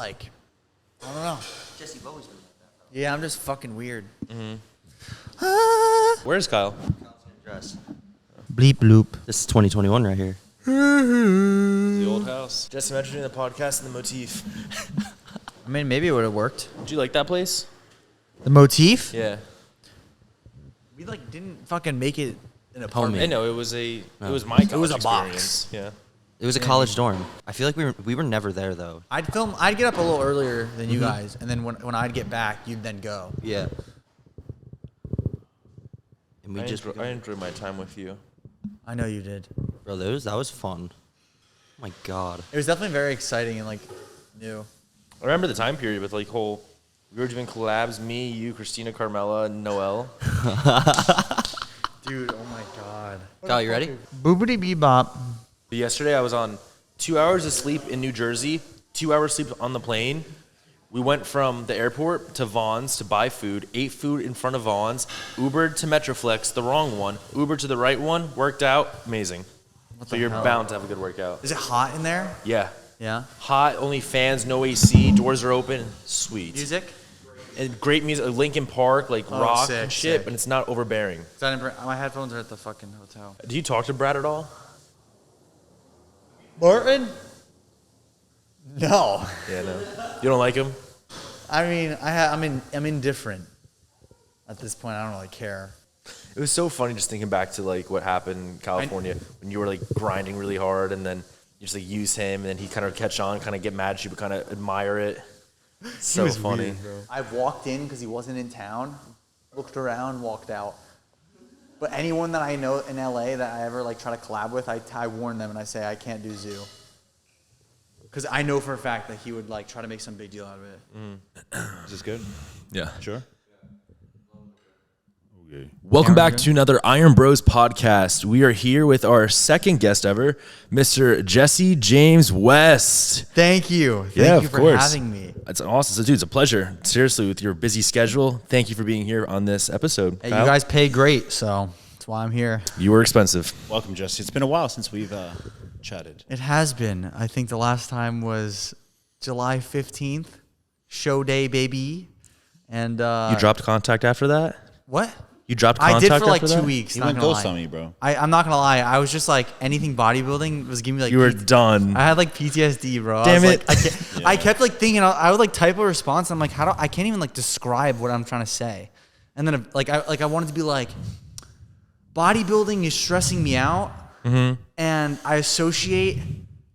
like, I don't know. Jesse, you've always been like that, though. Yeah, I'm just fucking weird. Where's Kyle? Dress. Bleep bloop. This is 2021 right here. The old house. Just imagining the podcast and the motif. I mean, maybe it would have worked. Did you like that place? The motif? Yeah. We like didn't fucking make it an apartment. I know it was it was my college It was a experience. box. Yeah. It was a college dorm. I feel like we were never there though. I'd get up a little earlier than you guys, and then when I'd get back, you'd then go. Yeah. And I enjoyed my time with you. I know you did. bro, that was fun. Oh my god. It was definitely very exciting and like new. I remember the time period with like we were doing collabs, me, you, Christina, Carmela, and Noelle. Dude, oh my god. Kyle, you ready? Boobity bebop. But yesterday I was on 2 hours of sleep in New Jersey, 2 hours sleep on the plane. We went from the airport to Vaughn's to buy food, ate food in front of Vaughn's, Ubered to Metroflex, the wrong one, Ubered to the right one, worked out, amazing. So you're bound to have a good workout. Is it hot in there? Yeah. Yeah. Hot, only fans, no AC, doors are open, sweet. Music? And great music, Linkin Park, like rock sick, and shit, sick. but it's not overbearing. My headphones are at the fucking hotel. Do you talk to Brad at all? Martin? No. Yeah, no. You don't like him? I mean, I'm indifferent. At this point, I don't really care. It was so funny just thinking back to like what happened in California when you were like grinding really hard and then you just like use him and then he kind of catch on, kind of get mad at you, but kind of admire it. So funny. Weird, bro. I walked in because he wasn't in town, looked around, walked out. But anyone that I know in LA that I ever like try to collab with, I warn them and I say I can't do zoo. Because I know for a fact that he would like try to make some big deal out of it. Is this good? Yeah. Sure. Okay. Welcome back to another Iron Bros podcast. We are here with our second guest ever, Mr. Jesse James West. Thank you. Yeah, Thank you of for course. having me. It's awesome. So, dude, it's a pleasure. Seriously, with your busy schedule, thank you for being here on this episode. Hey, Kyle? you guys pay great, so that's why I'm here. You were expensive. Welcome, Jesse. It's been a while since we've chatted. It has been. I think the last time was July 15th, show day, baby. And You dropped contact after that? what? You dropped I contact did for like after 2 that? weeks. You Not went gonna ghost lie. on me, bro. I'm not gonna lie. I was just like anything bodybuilding was giving me like You were done. I had like PTSD, bro. Damn I was it. Like, I kept like thinking. I would like type a response. And I'm like, I can't even like describe what I'm trying to say. And then like I wanted to be like, bodybuilding is stressing me out, and I associate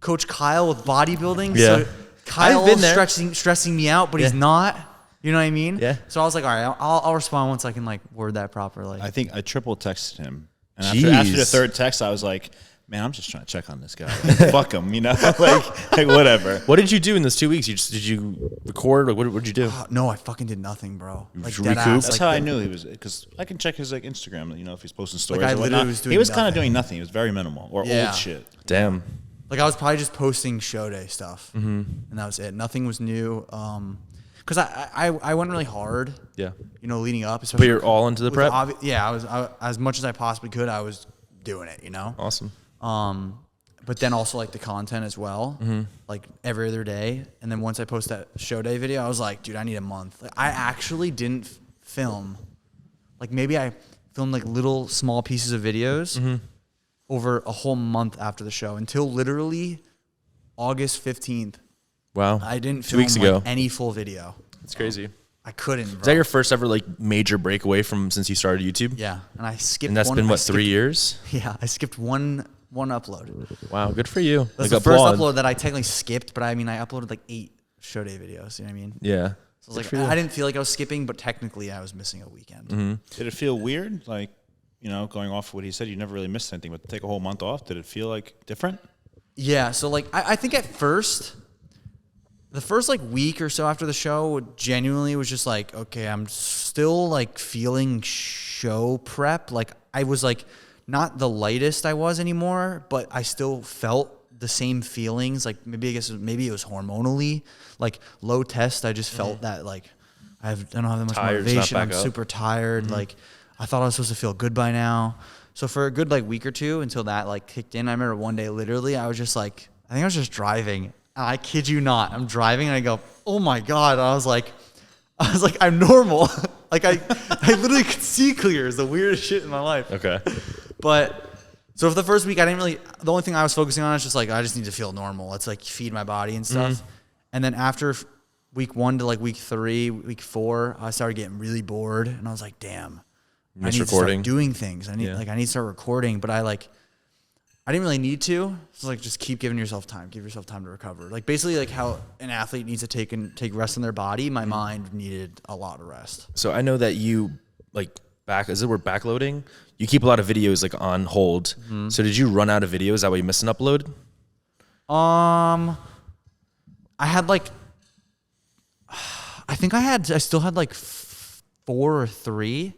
Coach Kyle with bodybuilding. Yeah. So Kyle I've been there. stressing me out, but he's not. You know what I mean? Yeah. So I was like, all right, I'll respond once I can like word that properly. I think I triple texted him. And Jeez. after the third text, I was like, man, I'm just trying to check on this guy. Like, fuck him, you know? like whatever. What did you do in those 2 weeks? Did you record? Like, what did you do? No, I fucking did nothing, bro. Like just dead recoup? ass, That's like, how I knew he was, because I can check his like Instagram, you know, if he's posting stories I or literally whatnot. was doing He was kind of nothing. doing nothing. It was very minimal or Yeah. old shit. Damn. Like I was probably just posting show day stuff, and that was it. Nothing was new. Because I went really hard, Yeah. you know, leading up. But Especially you're all into the with prep? I was as much as I possibly could. I was doing it, you know. Awesome. But then also like the content as well, like every other day. And then once I post that show day video, I was like, dude, I need a month. Like, I actually didn't film. Like maybe I filmed like little small pieces of videos over a whole month after the show until literally August 15th. Wow. I didn't 2 film weeks ago. like, any full video. It's crazy. I couldn't, bro. Is that your first ever like major breakaway from since you started YouTube? Yeah, and I skipped. And that's been what, 3 years? Yeah, I skipped one upload. Wow, good for you. That's Like, the first applaud. upload that I technically skipped, but I mean, I uploaded like 8 show day videos. You know what I mean? Yeah. So I was like, I didn't feel like I was skipping, but technically I was missing a weekend. Did it feel weird? Like, you know, going off what he said, you never really missed anything, but to take a whole month off, did it feel like different? Yeah. So like, I think at first, the first like week or so after the show, genuinely was just like, okay, I'm still like feeling show prep. Like I was like not the lightest I was anymore, but I still felt the same feelings. Like maybe it was hormonally, like low test. I just felt that like I don't have that much Tired, it's not motivation. back I'm up. super tired. Like I thought I was supposed to feel good by now. So for a good like week or two until that like kicked in, I remember one day literally I was just like, I think I was just driving I kid you not, I'm driving and I go, oh my God. I was like, I'm normal. Like I literally could see clear. It's the weirdest shit in my life. Okay. But so for the first week, the only thing I was focusing on is just like, I just need to feel normal. It's like feed my body and stuff. And then after week 1 to like week 3, week 4, I started getting really bored and I was like, damn, I need to start doing things. I need to start recording, but I didn't really need to. So like, just keep giving yourself time. Give yourself time to recover. Like basically like how an athlete needs to take rest in their body. My mind needed a lot of rest. So I know that you like is it backloading? You keep a lot of videos like on hold. So did you run out of videos? That way you missed an upload? I had like, I still had like 4 or 3,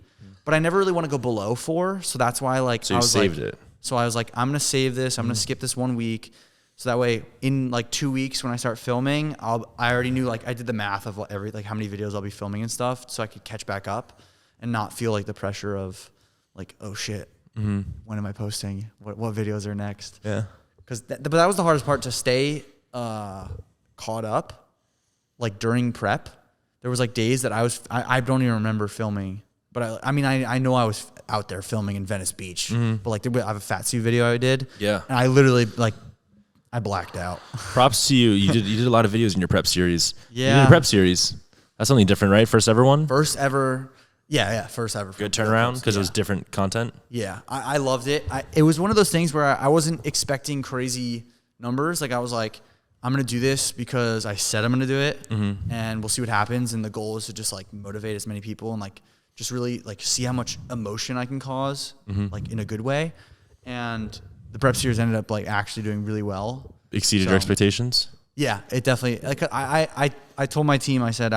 but I never really want to go below 4. So that's why So you saved it. So I was like, I'm going to save this. I'm going to skip this 1 week. So that way in like 2 weeks when I start filming, I already knew, like I did the math of how many videos I'll be filming and stuff. So I could catch back up and not feel like the pressure of like, oh shit, when am I posting? What videos are next? Yeah. But that was the hardest part, to stay caught up. Like during prep, there was like days that I don't even remember filming. But I know I was out there filming in Venice Beach. But like I have a fat suit video I did. Yeah. And I literally I blacked out. Props to you. You did a lot of videos in your prep series. Yeah. You did a prep series. That's something different, right? First ever one? First ever. Yeah. First ever. Good turnaround because it was different content. Yeah. I loved it. It was one of those things where I wasn't expecting crazy numbers. Like I was like, I'm going to do this because I said I'm going to do it and we'll see what happens. And the goal is to just like motivate as many people and like just really like see how much emotion I can cause like in a good way. And the prep series ended up like actually doing really well. Exceeded your expectations? Yeah, it definitely, like I told my team, I said,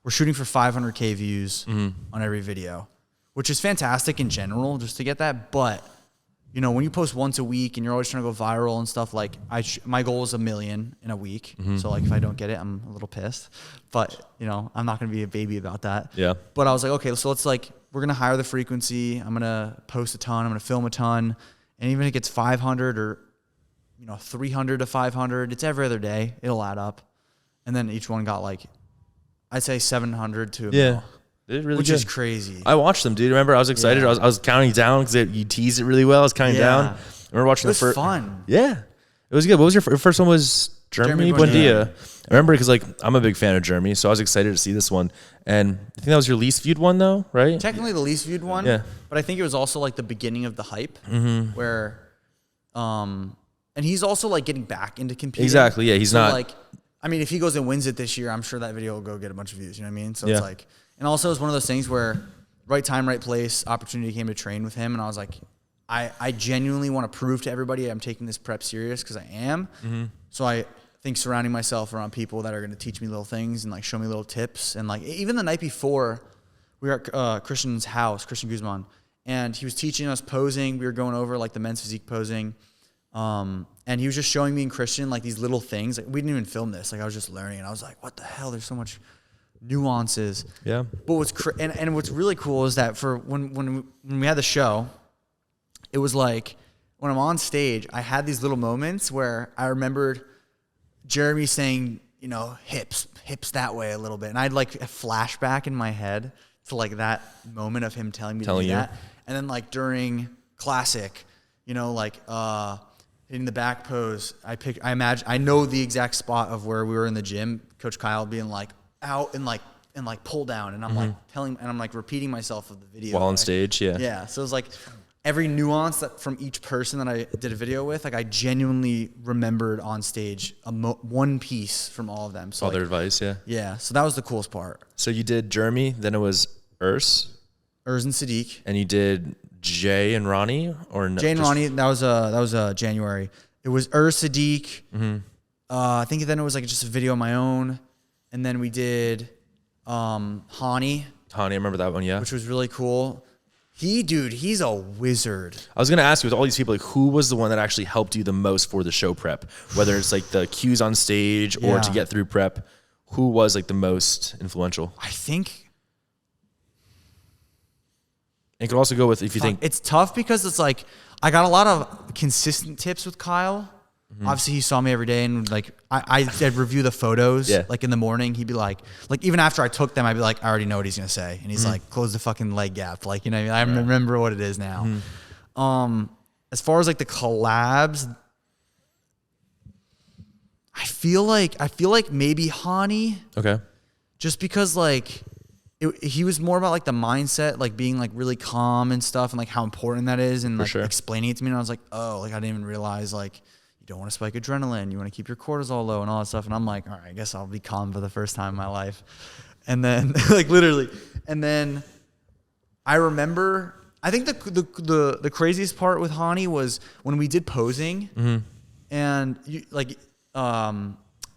we're shooting for 500K views on every video, which is fantastic in general just to get that. But you know, when you post once a week and you're always trying to go viral and stuff, like my goal is 1 million in a week. So like if I don't get it, I'm a little pissed, but you know, I'm not going to be a baby about that. Yeah. But I was like, okay, so we're going to hire the frequency. I'm going to post a ton. I'm going to film a ton. And even if it gets 500 or, you know, 300 to 500, it's every other day. It'll add up. And then each one got like, I'd say 700 to a mil. Which is crazy. I watched them, dude. Remember, I was excited. I was counting down because you teased it really well. I was counting down. I remember watching the first. It was fun. Yeah, it was good. What was your first one? Was Jeremy Buendia. I remember because like I'm a big fan of Jeremy, so I was excited to see this one. And I think that was your least viewed one, though, right? Technically the least viewed one. Yeah. But I think it was also like the beginning of the hype, where, and he's also like getting back into competing. Exactly. Yeah, he's not like. I mean, if he goes and wins it this year, I'm sure that video will go get a bunch of views. You know what I mean? So it's like. And also, it's one of those things where right time, right place, opportunity came to train with him. And I was like, I genuinely want to prove to everybody I'm taking this prep serious because I am. So I think surrounding myself around people that are going to teach me little things and like show me little tips. And like even the night before, we were at Christian's house, Christian Guzman, and he was teaching us posing. We were going over like the men's physique posing. And he was just showing me and Christian like these little things. Like, we didn't even film this. Like I was just learning. And I was like, what the hell? There's so much nuances. Yeah. But what's really cool is that for when we had the show, it was like when I'm on stage, I had these little moments where I remembered Jeremy saying, you know, hips that way a little bit. And I had like a flashback in my head to like that moment of him telling me to do that. And then like during classic, you know, like hitting the back pose, I know the exact spot of where we were in the gym, Coach Kyle being like, out and like pull down, and I'm like I'm like repeating myself of the video while on stage. Yeah. So it's like every nuance that from each person that I did a video with, like I genuinely remembered on stage one piece from all of them. So all their advice. Yeah. So that was the coolest part. So you did Jeremy, then it was Urs and Sadiq, and you did Jay and Ronnie, or no? Jay and Ronnie. That was January. It was Sadiq. I think then it was like just a video of my own. And then we did Hani. I remember that one, yeah. Which was really cool. He's a wizard. I was going to ask you, with all these people, like, who was the one that actually helped you the most for the show prep? Whether it's like the cues on stage or to get through prep, who was like the most influential? I think. It could also go with, if you think. It's tough because it's like, I got a lot of consistent tips with Kyle. Obviously, he saw me every day, and like I'd review the photos. Yeah. Like in the morning, he'd be like even after I took them, I'd be like, I already know what he's gonna say, and he's like, close the fucking leg gap. Like what I mean? I remember what it is now. As far as like the collabs, I feel like maybe Hani, Okay. just because like he was more about like the mindset, like being like really calm and stuff, and like how important that is, and like sure. explaining it to me. And I was like, oh, like I didn't even realize like you don't want to spike adrenaline, you want to keep your cortisol low and all that stuff. And I'm like, all right, I guess I'll be calm for the first time in my life. And then like literally, and then I remember, I think the craziest part with Hani was when we did posing, and you like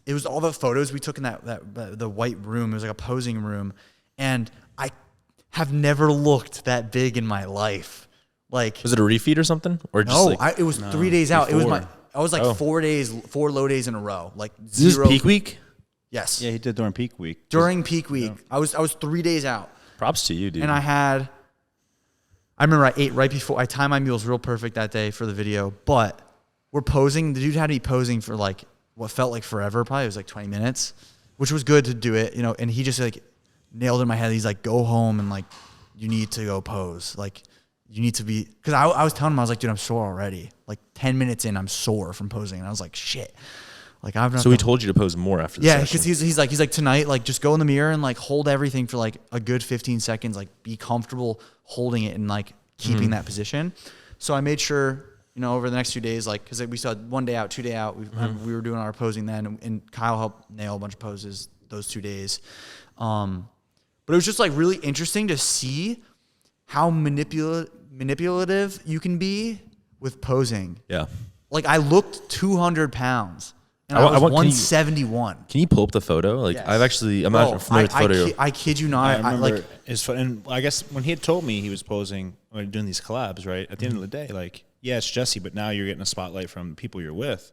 it was all the photos we took in the white room. It was like a posing room. And I have never looked that big in my life. Like, Was it a refeed or something? Or just no, like, it was 3 days out. It was before. I was like 4 low days in a row. Like is this zero. peak week? Yes. Yeah, he did during peak week. During peak week. I was 3 days out. Props to you, dude. And I remember I ate right before. I timed my meals real perfect that day for the video. But we're posing. The dude had to be posing for like what felt like forever. Probably it was like 20 minutes, which was good to do it, and he just like nailed in my head. He's like, go home and like, you need to go pose. Like, you need to be, because I was telling him, I was like, dude, I'm sore already. Like 10 minutes in, I'm sore from posing. And I was like, shit. Like I've not. So he told you to pose more after the Yeah, session. because he's like tonight, like just go in the mirror and like hold everything for like a good 15 seconds. Like be comfortable holding it and like keeping that position. So I made sure, over the next few days, like, because we saw 1 day out, 2 day out. We were doing our posing then, and Kyle helped nail a bunch of poses those 2 days. But it was just like really interesting to see how manipulative you can be with posing. Yeah. Like I looked 200 pounds and I I was want- can you- 171. Can you pull up the photo? Like, Yes. I'm not familiar with the photo. I kid you I not. I remember like, it's fun. And I guess when he had told me he was posing or doing these collabs, right? At the end of the day, like, yeah, it's Jesse, but now you're getting a spotlight from the people you're with.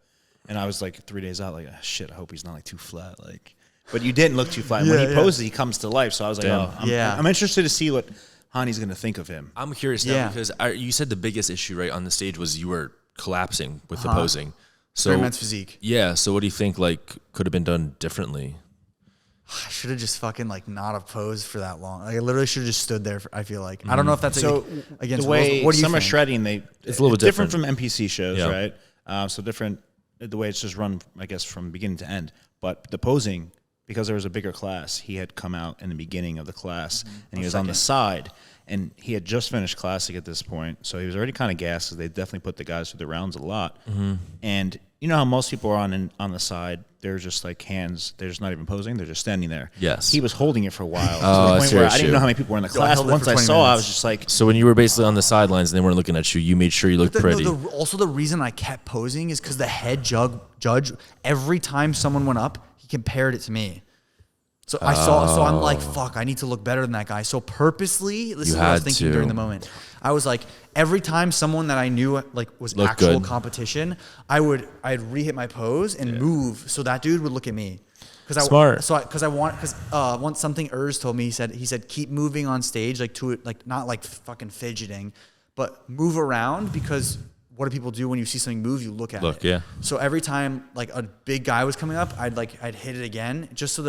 And I was like 3 days out, like, shit, I hope he's not like too flat. Like, but you didn't look too flat. And when he poses, he comes to life. So I was like, Damn. I'm interested to see what Hani's going to think of him. I'm curious now Yeah. because you said the biggest issue right on the stage was you were collapsing with the posing. for So men's physique. yeah. So what do you think like could have been done differently? I should have just fucking like not have posed for that long. Like I literally should have just stood there. I feel like I don't know if that's So against the way rules. What do you summer think? shredding, It's a little bit different different. from NPC shows, Yeah. right? So different the way it's just run, I guess, from beginning to end. But the posing, because there was a bigger class, he had come out in the beginning of the class, and he was on the side, and he had just finished Classic at this point, so he was already kind of gassed because they definitely put the guys through the rounds a lot. And you know how most people are on the side, they're just like hands, they're just not even posing, they're just standing there. Yes. He was holding it for a while. Oh, to the point where I serious didn't know how many people were in the class. held it Once for I 20 saw, I minutes. was just like, So when you were basically on the sidelines and they weren't looking at you, you made sure you looked pretty. Also, the reason I kept posing is because the head judge, every time someone went up, he compared it to me. So I saw. So I'm like, fuck, I need to look better than that guy. So purposely, this is what I was had thinking to. during the moment. I was like, every time someone that I knew like was Looked actual good. competition, I'd re-hit my pose and move so that dude would look at me. Smart. Once something Urs told me, he said keep moving on stage, like not like fucking fidgeting, but move around, because what do people do when you see something move? You look at it. Yeah. So every time like a big guy was coming up, I'd hit it again, just so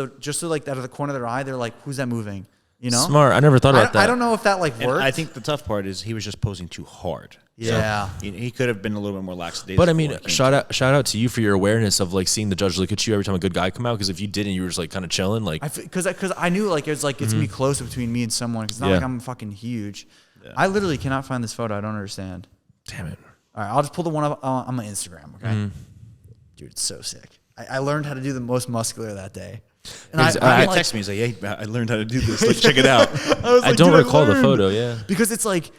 like out of the corner of their eye, they're like, who's that moving? You know? Smart. I never thought about that. I don't know if that like and worked. I think the tough part is he was just posing too hard. Yeah. So he could have been a little bit more lax. But I mean, shout out to you for your awareness of like seeing the judge look at you every time a good guy come out. Because if you didn't, you were just like kind of chilling. Like, Because I knew like it's gonna be close between me and someone. Cause it's not Yeah. like I'm fucking huge. I literally cannot find this photo. I don't understand. damn it. All right, I'll just pull the one up on my Instagram. Okay, dude, it's so sick. I learned how to do the most muscular that day. And Because he I'm like- texted me. He's like, "Yeah, I learned how to do this. Like, check it out." I was I like, don't dude, recall the learned. photo. Yeah. Because it's like,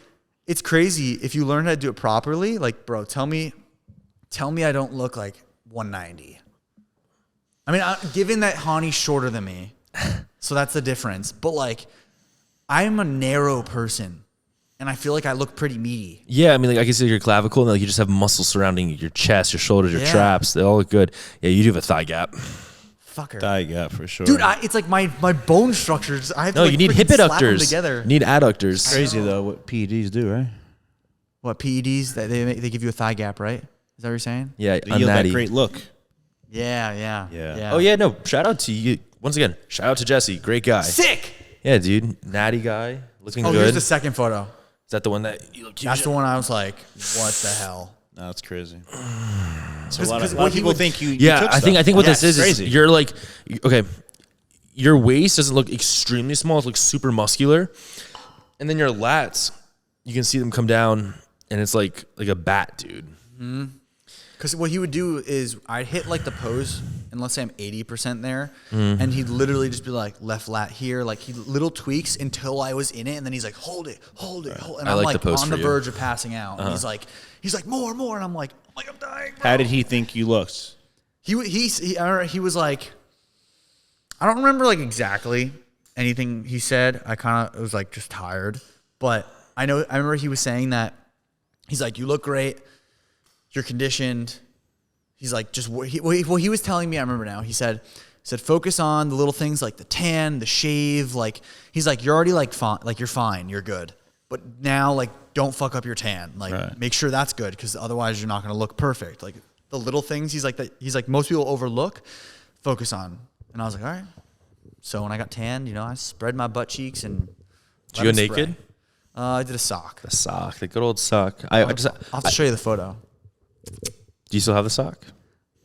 it's crazy if you learn how to do it properly. Like, bro, tell me I don't look like 190. I mean, given that Hani's shorter than me, so that's the difference. But like, I'm a narrow person, and I feel like I look pretty meaty. Yeah, I mean, like I can see your clavicle, and like you just have muscle surrounding your chest, your shoulders, your Yeah. traps. They all look good. Yeah, you do have a thigh gap. Fucker. Yeah, for sure. Dude, it's like my bone structures. I have No, to like you need freaking hip slap them adductors. together. You need adductors. crazy though what PEDs do, right? What PEDs? They give you a thigh gap, right? Is that what you're saying? Yeah, You have that Natty. great look. Yeah. Oh yeah, no. Shout out to you once again. Shout out to Jesse, great guy. Sick. Yeah, dude, natty guy, looking Oh, good. here's the second photo. Is that the one that you look? That's the one I was like, what the hell? No, that's crazy. So a 'Cause lot of what he people would- think you Yeah, took I think stuff. what Yeah, this is crazy. you're like, okay, your waist doesn't look extremely small. It looks super muscular, and then your lats, you can see them come down, and it's like a bat, dude. Because what he would do is I'd hit like the pose, and let's say I'm 80% there, and he'd literally just be like left lat here, like he little tweaks until I was in it, and then he's like hold it, and I I'm like like the pose on for the you. verge of passing out. And he's like more, and I'm like I'm dying. Bro. How did he think you looked? He I remember he was like, I don't remember like exactly anything he said. It was like just tired, but I remember he was saying that he's like, you look great. You're conditioned. He's like, just what he was telling me. I remember now. He said, focus on the little things like the tan, the shave. Like he's like, you're already like fine, like you're fine, you're good. But now like don't fuck up your tan. Like make sure that's good because otherwise you're not gonna look perfect. Like the little things. He's like most people overlook. Focus on. And I was like, all right. So when I got tanned, I spread my butt cheeks and. Did you go naked? I did a sock. The sock, the good old sock. I'll I'll have to show you the photo. Do you still have the sock?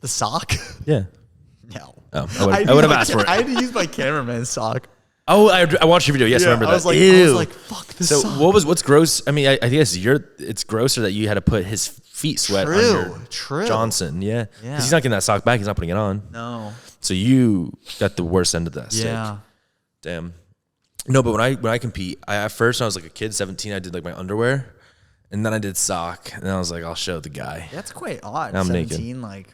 The sock? Yeah. No. Oh, I would have asked for it. I had to use my cameraman's sock. Oh, I watched your video. Yes, I remember that. I was like, Ew. fuck this So sock. what's gross? I mean, I think it's grosser that you had to put his feet sweat under True. Johnson. Yeah. Yeah. Because he's not getting that sock back. He's not putting it on. No. So you got the worst end of that stick. Yeah. Damn. No, but when I compete, at first when I was like a kid, 17, I did like my underwear, and then I did sock, and I was like, I'll show the guy. That's quite odd. I'm 17, like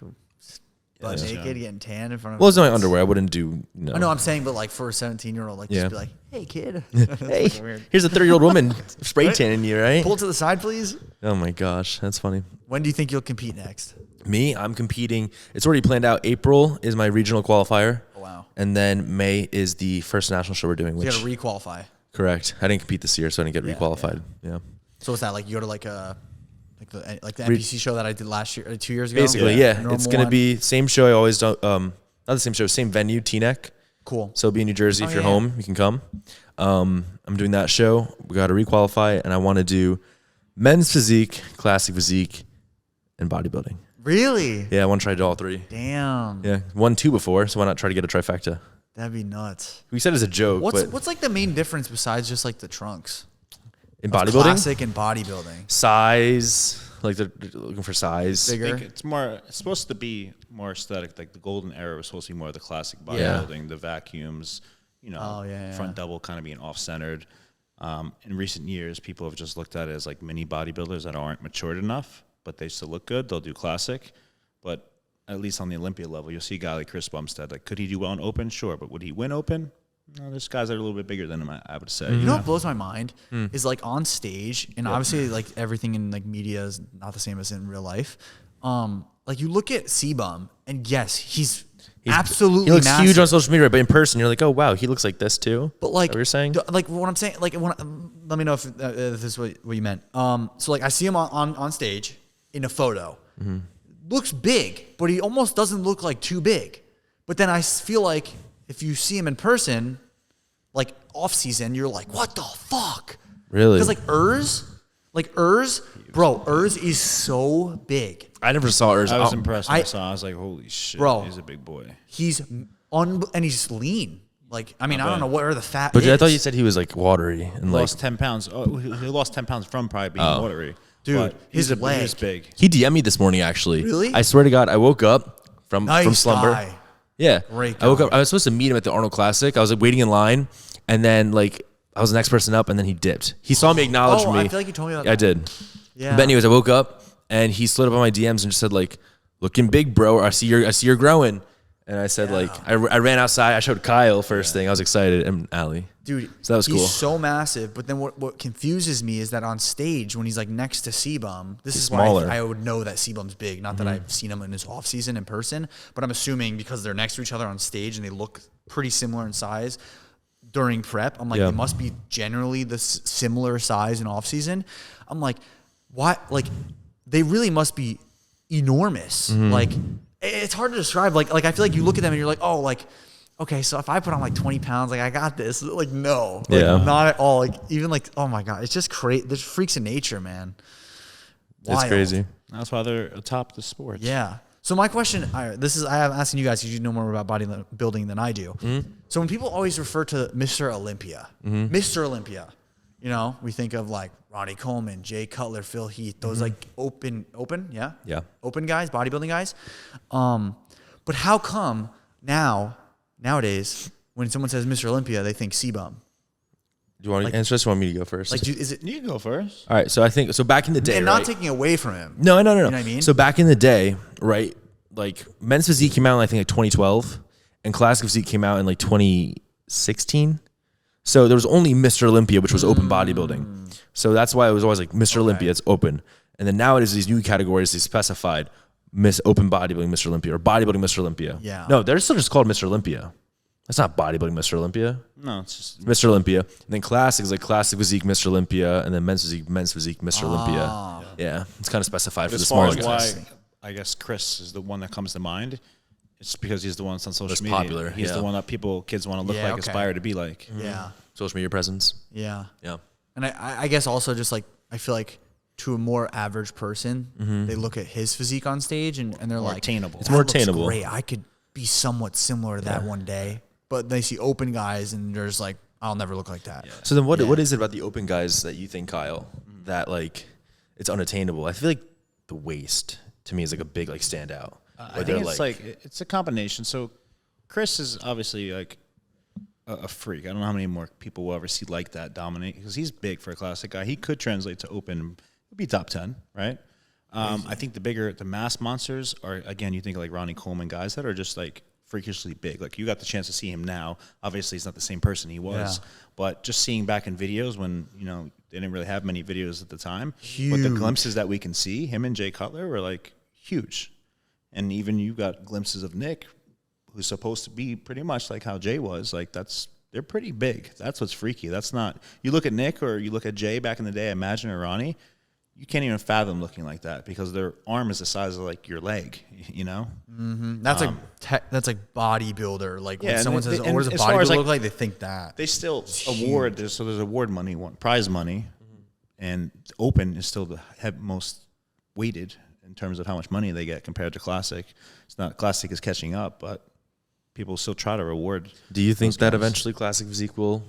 butt naked, getting tan in front of. Well, it's not my underwear. I wouldn't do. I know I'm saying, but like for a 17-year-old, like just be like, hey kid. Hey, here's a 30-year-old woman spray tanning you, right? Pull to the side, please. Oh my gosh, that's funny. When do you think you'll compete next? Me, I'm competing. It's already planned out. April is my regional qualifier. Oh, wow. And then May is the first national show we're doing. You Which got to requalify. correct. I didn't compete this year, so I didn't get requalified. Yeah. So what's that like? You go to like the NBC show that I did last year, 2 years ago. Basically, yeah. Normal It's gonna one? be same show I always do. Not the same show, same venue, Teaneck. Cool. So be in New Jersey. If you're yeah. home, you can come. I'm doing that show. We got to requalify, and I want to do men's physique, classic physique, and bodybuilding. Really? Yeah, I want to try to do all three. Damn. Yeah, 1, 2 before, so why not try to get a trifecta? That'd be nuts. We said it's a joke, but What's like the main difference besides just like the trunks? in Of bodybuilding, Classic and bodybuilding. size, like they're looking for size. Bigger. It's supposed to be more aesthetic. Like the golden era was supposed to be more of the classic Yeah. bodybuilding, the vacuums, yeah. front double kind of being off-centered. In recent years, people have just looked at it as like mini bodybuilders that aren't matured enough, but they still look good. They'll do classic, but at least on the Olympia level, you'll see a guy like Chris Bumstead. Like, could he do well in open? Sure, but would he win open? No, there's guys that are a little bit bigger than him. I would say. You know what blows my mind is like on stage, and obviously like everything in like media is not the same as in real life. Like you look at C-Bum, and yes, he's absolutely He looks massive. huge on social media, but in person, you're like, oh wow, he looks like this too. But like, Is that what you're saying? Like what I'm saying, like let me know if this is what you meant. So like I see him on stage in a photo, looks big, but he almost doesn't look like too big. But then I feel like if you see him in person, like off season, you're like, what the fuck? Really? Because Urs, bro, Urs is so big. I never saw Urs. I was Oh, impressed when I saw. I was like, holy shit, Bro. he's a big boy. He's and he's lean. Like I mean, I don't know where the fat. But is. I thought you said he was like watery and like Lost 10 pounds. Oh, he lost 10 pounds from probably being watery. Dude, But his leg. he's big. he DM'd me this morning actually. Really? I swear to God, I woke up from Nice slumber. guy. Yeah. Great I woke guy. up. I was supposed to meet him at the Arnold Classic. I was like waiting in line, and then like I was the next person up, and then he dipped. He saw me acknowledge Oh, me. I feel like you told me about I that. did. Yeah. But anyways, I woke up and he slid up on my DMs and just said like, "Looking big, bro. I see you're growing." And I said like, I ran outside. I showed Kyle first thing. I was excited, and Allie. Dude, So that was he's cool. so massive. But then what confuses me is that on stage when he's like next to C-Bum, this is smaller. why I would know that C-Bum's big. Not that I've seen him in his off season in person, but I'm assuming because they're next to each other on stage and they look pretty similar in size during prep. I'm like, Yeah. they must be generally the similar size in off season. I'm like, why? Like, they really must be enormous. Like it's hard to describe. Like I feel like you look at them and you're like, oh, like, okay, so if I put on like 20 pounds, like I got this. Like, no, like, not at all. Like even like, oh my God, it's just crazy. There's freaks in nature, man. Wild. It's crazy. That's why they're atop the sport. Yeah. So my question, I'm asking you guys because you know more about bodybuilding than I do. So when people always refer to Mr. Olympia, Mr. Olympia, you know, we think of like Ronnie Coleman, Jay Cutler, Phil Heath, those like open, yeah, open guys, bodybuilding guys. But how come nowadays when someone says Mr. Olympia, they think C-bum? Do you want to answer this or want me to go first? Like, is it? You can go first. All right. So I think back in the day, And not right? taking away from him. No. You know what I mean? So back in the day, right? Like men's physique came out in, I think like 2012, and classic physique came out in like 2016. So there was only Mr. Olympia, which was open bodybuilding. So that's why it was always like Mr. Olympia, it's open. And then nowadays these new categories, they specified open bodybuilding Mr. Olympia or bodybuilding Mr. Olympia. Yeah. No, they're still just called Mr. Olympia. That's not bodybuilding Mr. Olympia. No, it's just Mr. Olympia. And then classic is like classic physique Mr. Olympia, and then men's physique Mr. Olympia. Yeah, it's kind of specified for as the far smaller as guys. why I guess Chris is the one that comes to mind. It's because he's the one that's on social Most media. popular, He's yeah. the one that kids want to look Yeah, like, okay. aspire to be like. Yeah. Social media presence. Yeah. Yeah. And I guess also just like, I feel like to a more average person, they look at his physique on stage and they're More like, attainable. It's more "That looks attainable." Great. I could be somewhat similar to that one day. But they see open guys and they're just like, I'll never look like that. So then what is it about the open guys that you think, Kyle, that like it's unattainable? I feel like the waist to me is like a big like standout. I think it's like it's a combination. So Chris is obviously like a freak. I don't know how many more people will ever see like that dominate because he's big for a classic guy. He could translate to open, he'd be top 10, right? I think the mass monsters are, again, you think like Ronnie Coleman guys that are just like freakishly big. Like you got the chance to see him now. Obviously, he's not the same person he was, but just seeing back in videos when, you know, they didn't really have many videos at the time. But the glimpses that we can see, him and Jay Cutler were like huge. And even you got glimpses of Nick, who's supposed to be pretty much like how Jay was. Like they're pretty big. That's what's freaky. That's not, you look at Nick or you look at Jay back in the day, Imagine or Ronnie, you can't even fathom looking like that because their arm is the size of like your leg, you know? That's that's like bodybuilder. Like Yeah, when and someone they- says, and "Oh, what does a as far as, bodybuilder like, look like?" They think that. They still award, so there's award money, prize money, and open is still the most weighted in terms of how much money they get compared to classic. It's not, classic is catching up, but people still try to reward. Do you think those that guys. eventually classic physique will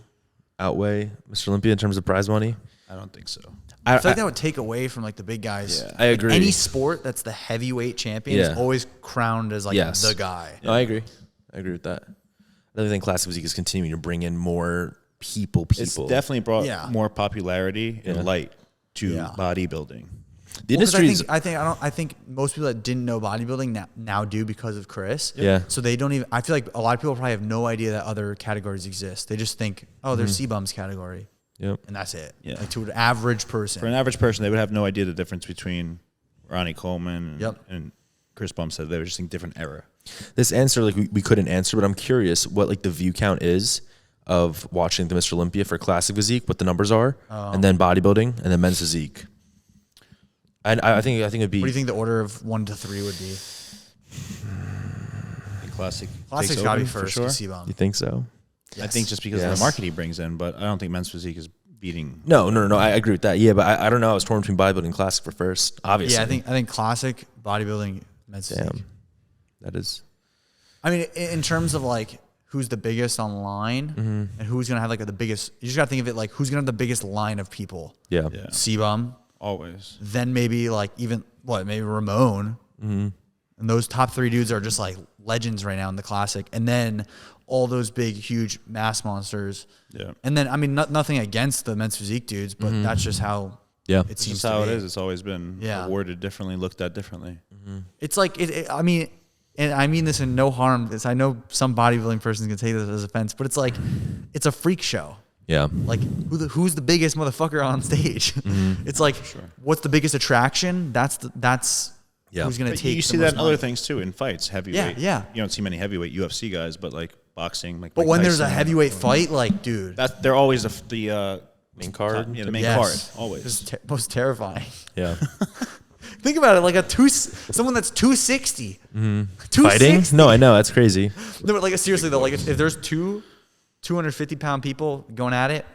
outweigh Mr. Olympia in terms of prize money? I don't think so. I feel like that would take away from like the big guys. Yeah. I agree. Any sport that's the heavyweight champion is always crowned as like Yes. the guy. No, I agree. I agree with that. I think classic physique is continuing to bring in more people. It's definitely brought Yeah. more popularity and light to bodybuilding. The Well, 'cause industry is I think most people that didn't know bodybuilding now do because of Chris. Yeah. So they don't even. I feel like a lot of people probably have no idea that other categories exist. They just think, oh, there's C-bums category, Yep. and that's it. Yeah. Like to an average person. For an average person, they would have no idea the difference between Ronnie Coleman and Chris Bumstead. They were just in different era. This answer, like we couldn't answer, but I'm curious what like the view count is of watching the Mr. Olympia for classic physique, what the numbers are, and then bodybuilding, and then men's physique. And I think it'd be. What do you think the order of 1 to 3 would be? The classic. Classic's takes got to be open for first. sure. You think so? I think just because of the market he brings in, but I don't think men's physique is beating. No. I agree with that. Yeah, but I don't know. I was torn between bodybuilding and classic for first. Obviously. Yeah, I think classic bodybuilding men's physique. Damn. That is. I mean, in terms of like who's the biggest online and who's gonna have like the biggest, you just gotta think of it like who's gonna have the biggest line of people. Yeah. C-Bum, Always. then maybe like maybe Ramon, and those top 3 dudes are just like legends right now in the classic, and then all those big huge mass monsters. Yeah. And then I mean nothing against the men's physique dudes, but that's just how Yeah. it It's seems just how to it be. is. It's always been awarded differently, looked at differently. It's like I mean, and I mean this in no harm. Because I know some bodybuilding person's gonna take this as offense, but it's like it's a freak show. Yeah. Like who's the biggest motherfucker on stage? It's like what's the biggest attraction? That's who's gonna But take. you the see most that in other money. things too, in fights, heavyweight. Yeah. You don't see many heavyweight UFC guys, but like boxing, like. But Mike when there's a Tyson, heavyweight fight, like dude, they're always the Main card? Yeah, the main yes. card always. It's most terrifying. Yeah. Think about it, like someone that's 260. Fighting? 260? No, I know that's crazy. No, but like seriously though, like if there's 250-pound people going at it,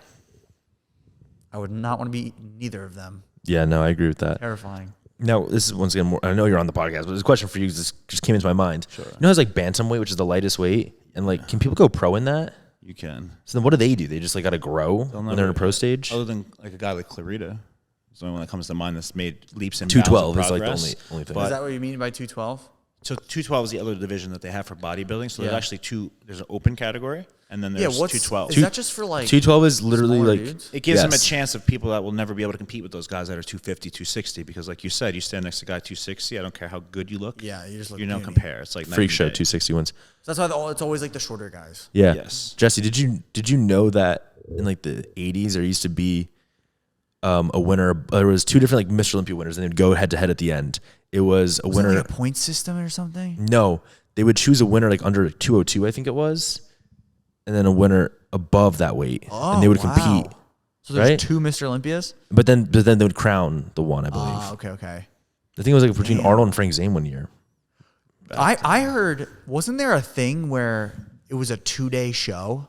I would not want to be neither of them. Yeah, no, I agree with that. Terrifying. Now, this is once again more. I know you're on the podcast, but there's a question for you. This just came into my mind. Sure. You know, it's like bantamweight, which is the lightest weight, and like, can people go pro in that? You can. So then, what do? They just like got to grow when they're in a pro stage. Other than like a guy like Clarita, is the only one that comes to mind that's made leaps and 212 bounds is of like the progress. only thing. But- Is that what you mean by 212? So 212 is the other division that they have for bodybuilding. So Yeah. there's actually there's an open category, and then there's 212. Is that just for like 212 is literally smaller like dudes? It gives them a yes. chance of people that will never be able to compete with those guys that are 250, 260. Because like you said, you stand next to a guy 260. I don't care how good you look. Yeah, you just look You don't puny. compare. It's like night freak and show day. 260 wins. So that's why it's always like the shorter guys. Yeah. Yes. Jesse, did you know that in like the 80s there used to be a winner? There was two different like Mr. Olympia winners, and they'd go head to head at the end. It was a Was winner. it like a point system or something? No, they would choose a winner like under 202, I think it was, and then a winner above that weight, and they would compete. So there's right? 2 Mr. Olympias? But then they would crown the one, I believe. Okay. I think it was like between Arnold and Frank Zane one year. I heard, wasn't there a thing where it was a 2-day show?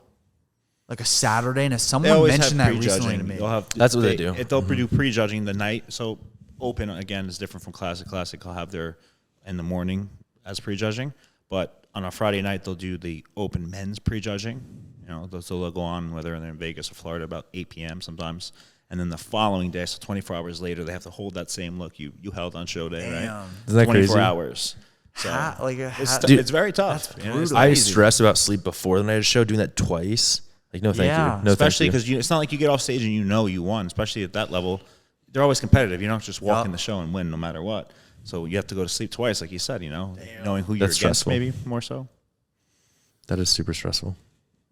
Like a Saturday, and They someone always mentioned have that recently to prejudging. me. They'll have, That's what they do. They'll do prejudging the night. So open again is different from classic. Classic will have their in the morning as prejudging, but on a Friday night they'll do the open men's prejudging. You know, they'll go on whether they're in Vegas or Florida about 8 p.m. sometimes, and then the following day, so 24 hours later, they have to hold that same look you held on show day, right? Isn't that 24 crazy? hours. So it's very tough. You know, it's not I easy. stress about sleep before the night of the show. Doing that twice, like no, thank Yeah. you. No, Especially thank you. because it's not like you get off stage and you know you won. Especially at that level, they're always competitive. You don't just walk in the show and win no matter what. So you have to go to sleep twice, like you said. You know, knowing who you're That's against, stressful. maybe more so. That is super stressful.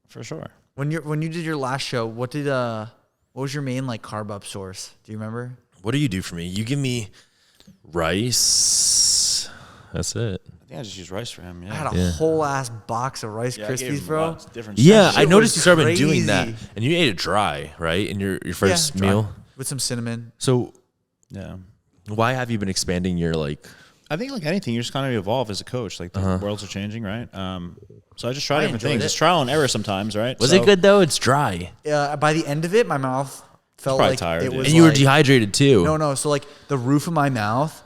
For sure. When you did your last show, what was your main like carb up source? Do you remember? What do you do for me? You give me rice. That's it. I think I just used rice for him. I had Yeah. a whole ass box of Rice I gave Krispies, him bro. lots of different Yeah, stuff. I shit noticed was you started doing that, crazy. and you ate it dry, right? In your first dry, meal. with some cinnamon. So Yeah. why have you been expanding your like? I think like anything, you just kind of evolve as a coach. Like the worlds are changing, right? So I just try different enjoyed things. it. It's trial and error sometimes, right? Was So- it good though? It's dry, By the end of it, my mouth felt Probably like tired, it dude. was. and you were like- dehydrated too. No. So like the roof of my mouth.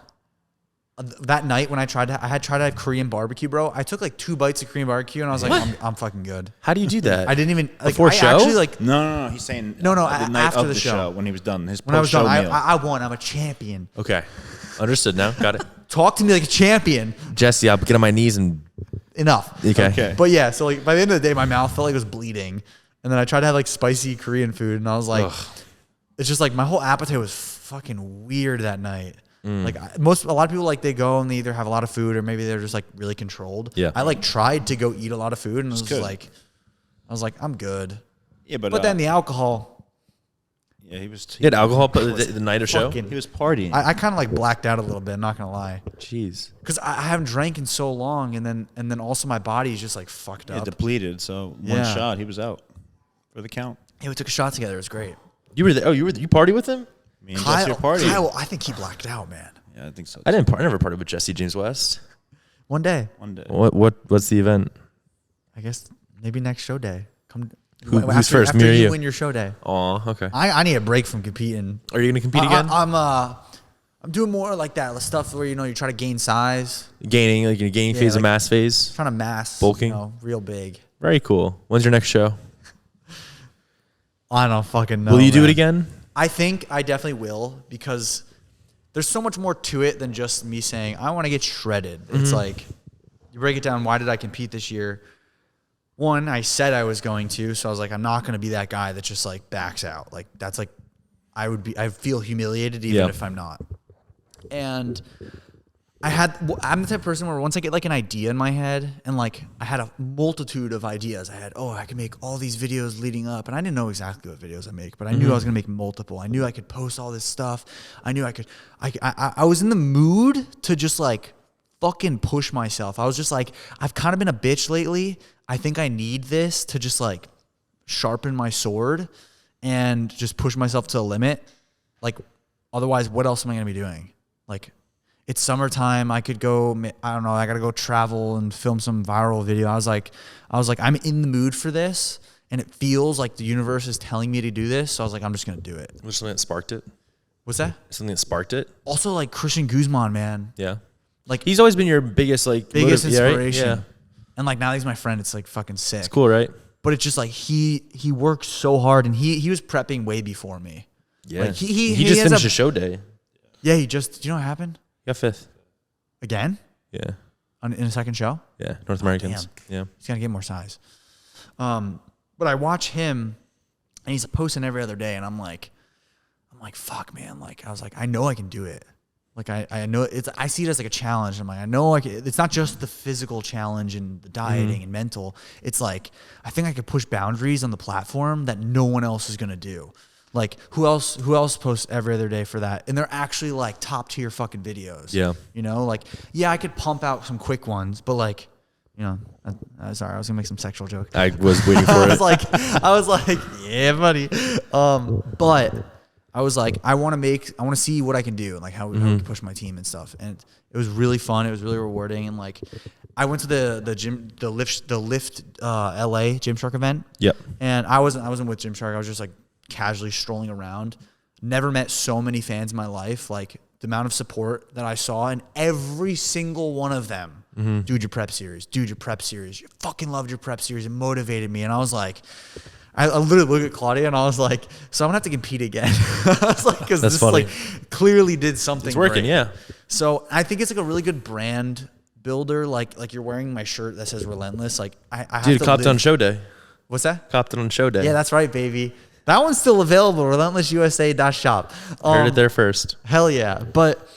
That night when I had tried to have Korean barbecue, bro. I took like 2 bites of Korean barbecue and I was like, I'm fucking good. How do you do that? I didn't even like, Before I show? actually like No. He's saying No, the a- night after of the show. when he was done. His when I was post-show done. meal. I won. I'm a champion. Okay, understood now. Got it. Talk to me like a champion. Jesse, I'll get on my knees and Enough. okay. But yeah, so like by the end of the day, my mouth felt like it was bleeding, and then I tried to have like spicy Korean food, and I was like, it's just like my whole appetite was fucking weird that night. Like a lot of people like they go and they either have a lot of food or maybe they're just like really controlled. Yeah. I like tried to go eat a lot of food and I good. was like I'm good. Yeah, but But then the alcohol, yeah, he was. You had alcohol the night of show. fucking- He was partying. I kind of like blacked out a little bit. I'm not gonna lie, Jeez. because I haven't drank in so long, and then also my body is just like fucked up. depleted. So one Yeah. shot, he was out for the count. Yeah, we took a shot together. It was great. You were there. Oh, you party with him? Me and Jesse are partying. Kyle, I think he blacked out, man. Yeah, I think so. I never partied with Jesse James West. One day, One day. What's the event? I guess maybe next show day. Come. Who's first, me After or you you? win your show day. Oh, okay. I need a break from competing. Are you gonna compete again? I'm doing more like that stuff where you try to gain size, Gaining, like in a gaining phase, like- a mass phase. trying to mass, Bulking? real big. Very cool. When's your next show? I don't fucking know. Will you do man. it again? I think I definitely will because there's so much more to it than just me saying I want to get shredded. It's like you break it down. Why did I compete this year? One, I said I was going to, so I was like, I'm not going to be that guy that just like backs out. Like that's like I feel humiliated even Yeah. if I'm not. And I'm the type of person where once I get like an idea in my head and like I had a multitude of ideas. I can make all these videos leading up, and I didn't know exactly what videos I make, but I knew I was gonna make multiple. I knew I could post all this stuff. I knew I could. I was in the mood to just like fucking push myself. I was just like, I've kind of been a bitch lately. I think I need this to just like sharpen my sword and just push myself to the limit. Like, otherwise, what else am I gonna be doing? Like, it's summertime. I could go, I don't know, I got to go travel and film some viral video. I was like, I'm in the mood for this. And it feels like the universe is telling me to do this. So I was like, I'm just going to do it. Was something that sparked it? What's that? Something that sparked it? Also, like Christian Guzman, man. Yeah. Like, He's always been your biggest inspiration. Yeah. And like now he's my friend. It's like fucking sick. It's cool, right? But it's just like he works so hard, and he was prepping way before me. Yeah. Like he just finished a show day. Yeah, do you know what happened? He got 5th. Again? Yeah. In a second show? Yeah. North Americans. Yeah. He's gotta get more size. But I watch him, and he's posting every other day, and I'm like, fuck, man. Like I was like, I know I can do it. Like I know I see it as like a challenge. I'm like, I know it's not just the physical challenge and the dieting and mental. It's like, I think I could push boundaries on the platform that no one else is going to do. Like who else posts every other day for that? And they're actually like top tier fucking videos. Yeah. You know, like, yeah, I could pump out some quick ones, but like, you know, sorry, I was gonna make some sexual joke. I was waiting for it. I was like, yeah, buddy. But I was like, I want to see what I can do and like how we can push my team and stuff. And it was really fun. It was really rewarding. And like, I went to the Lift LA Gymshark event. Yep. And I wasn't with Gymshark. I was just like casually strolling around. Never met so many fans in my life. Like the amount of support that I saw, and every single one of them, dude, your prep series, you fucking loved your prep series. It motivated me. And I was like, I literally looked at Claudia and I was like, so I'm gonna have to compete again. I was like, because this funny. like clearly did something. It's working, great. yeah. So I think it's like a really good brand builder. Like you're wearing my shirt that says Relentless. Like I have Dude, to copped it on show day. What's that? Copped it on show day. Yeah, that's right, baby. That one's still available. RelentlessUSA.shop. Heard it there first. Hell yeah. But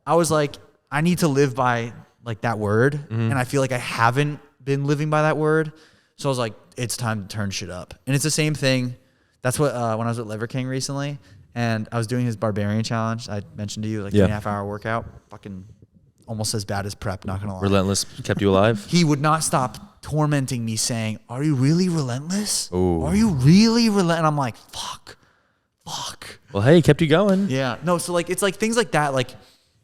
I was like, I need to live by like that word. And I feel like I haven't been living by that word. So I was like, it's time to turn shit up. And it's the same thing. That's what, when I was with Liver King recently and I was doing his Barbarian Challenge, I mentioned to you, like 3.5 hour workout, fucking almost as bad as prep, not gonna lie. Relentless kept you alive? He would not stop tormenting me saying, are you really relentless? Ooh. Are you really relentless? And I'm like, fuck. Well, hey, kept you going. Yeah. No, so like, it's like things like that. Like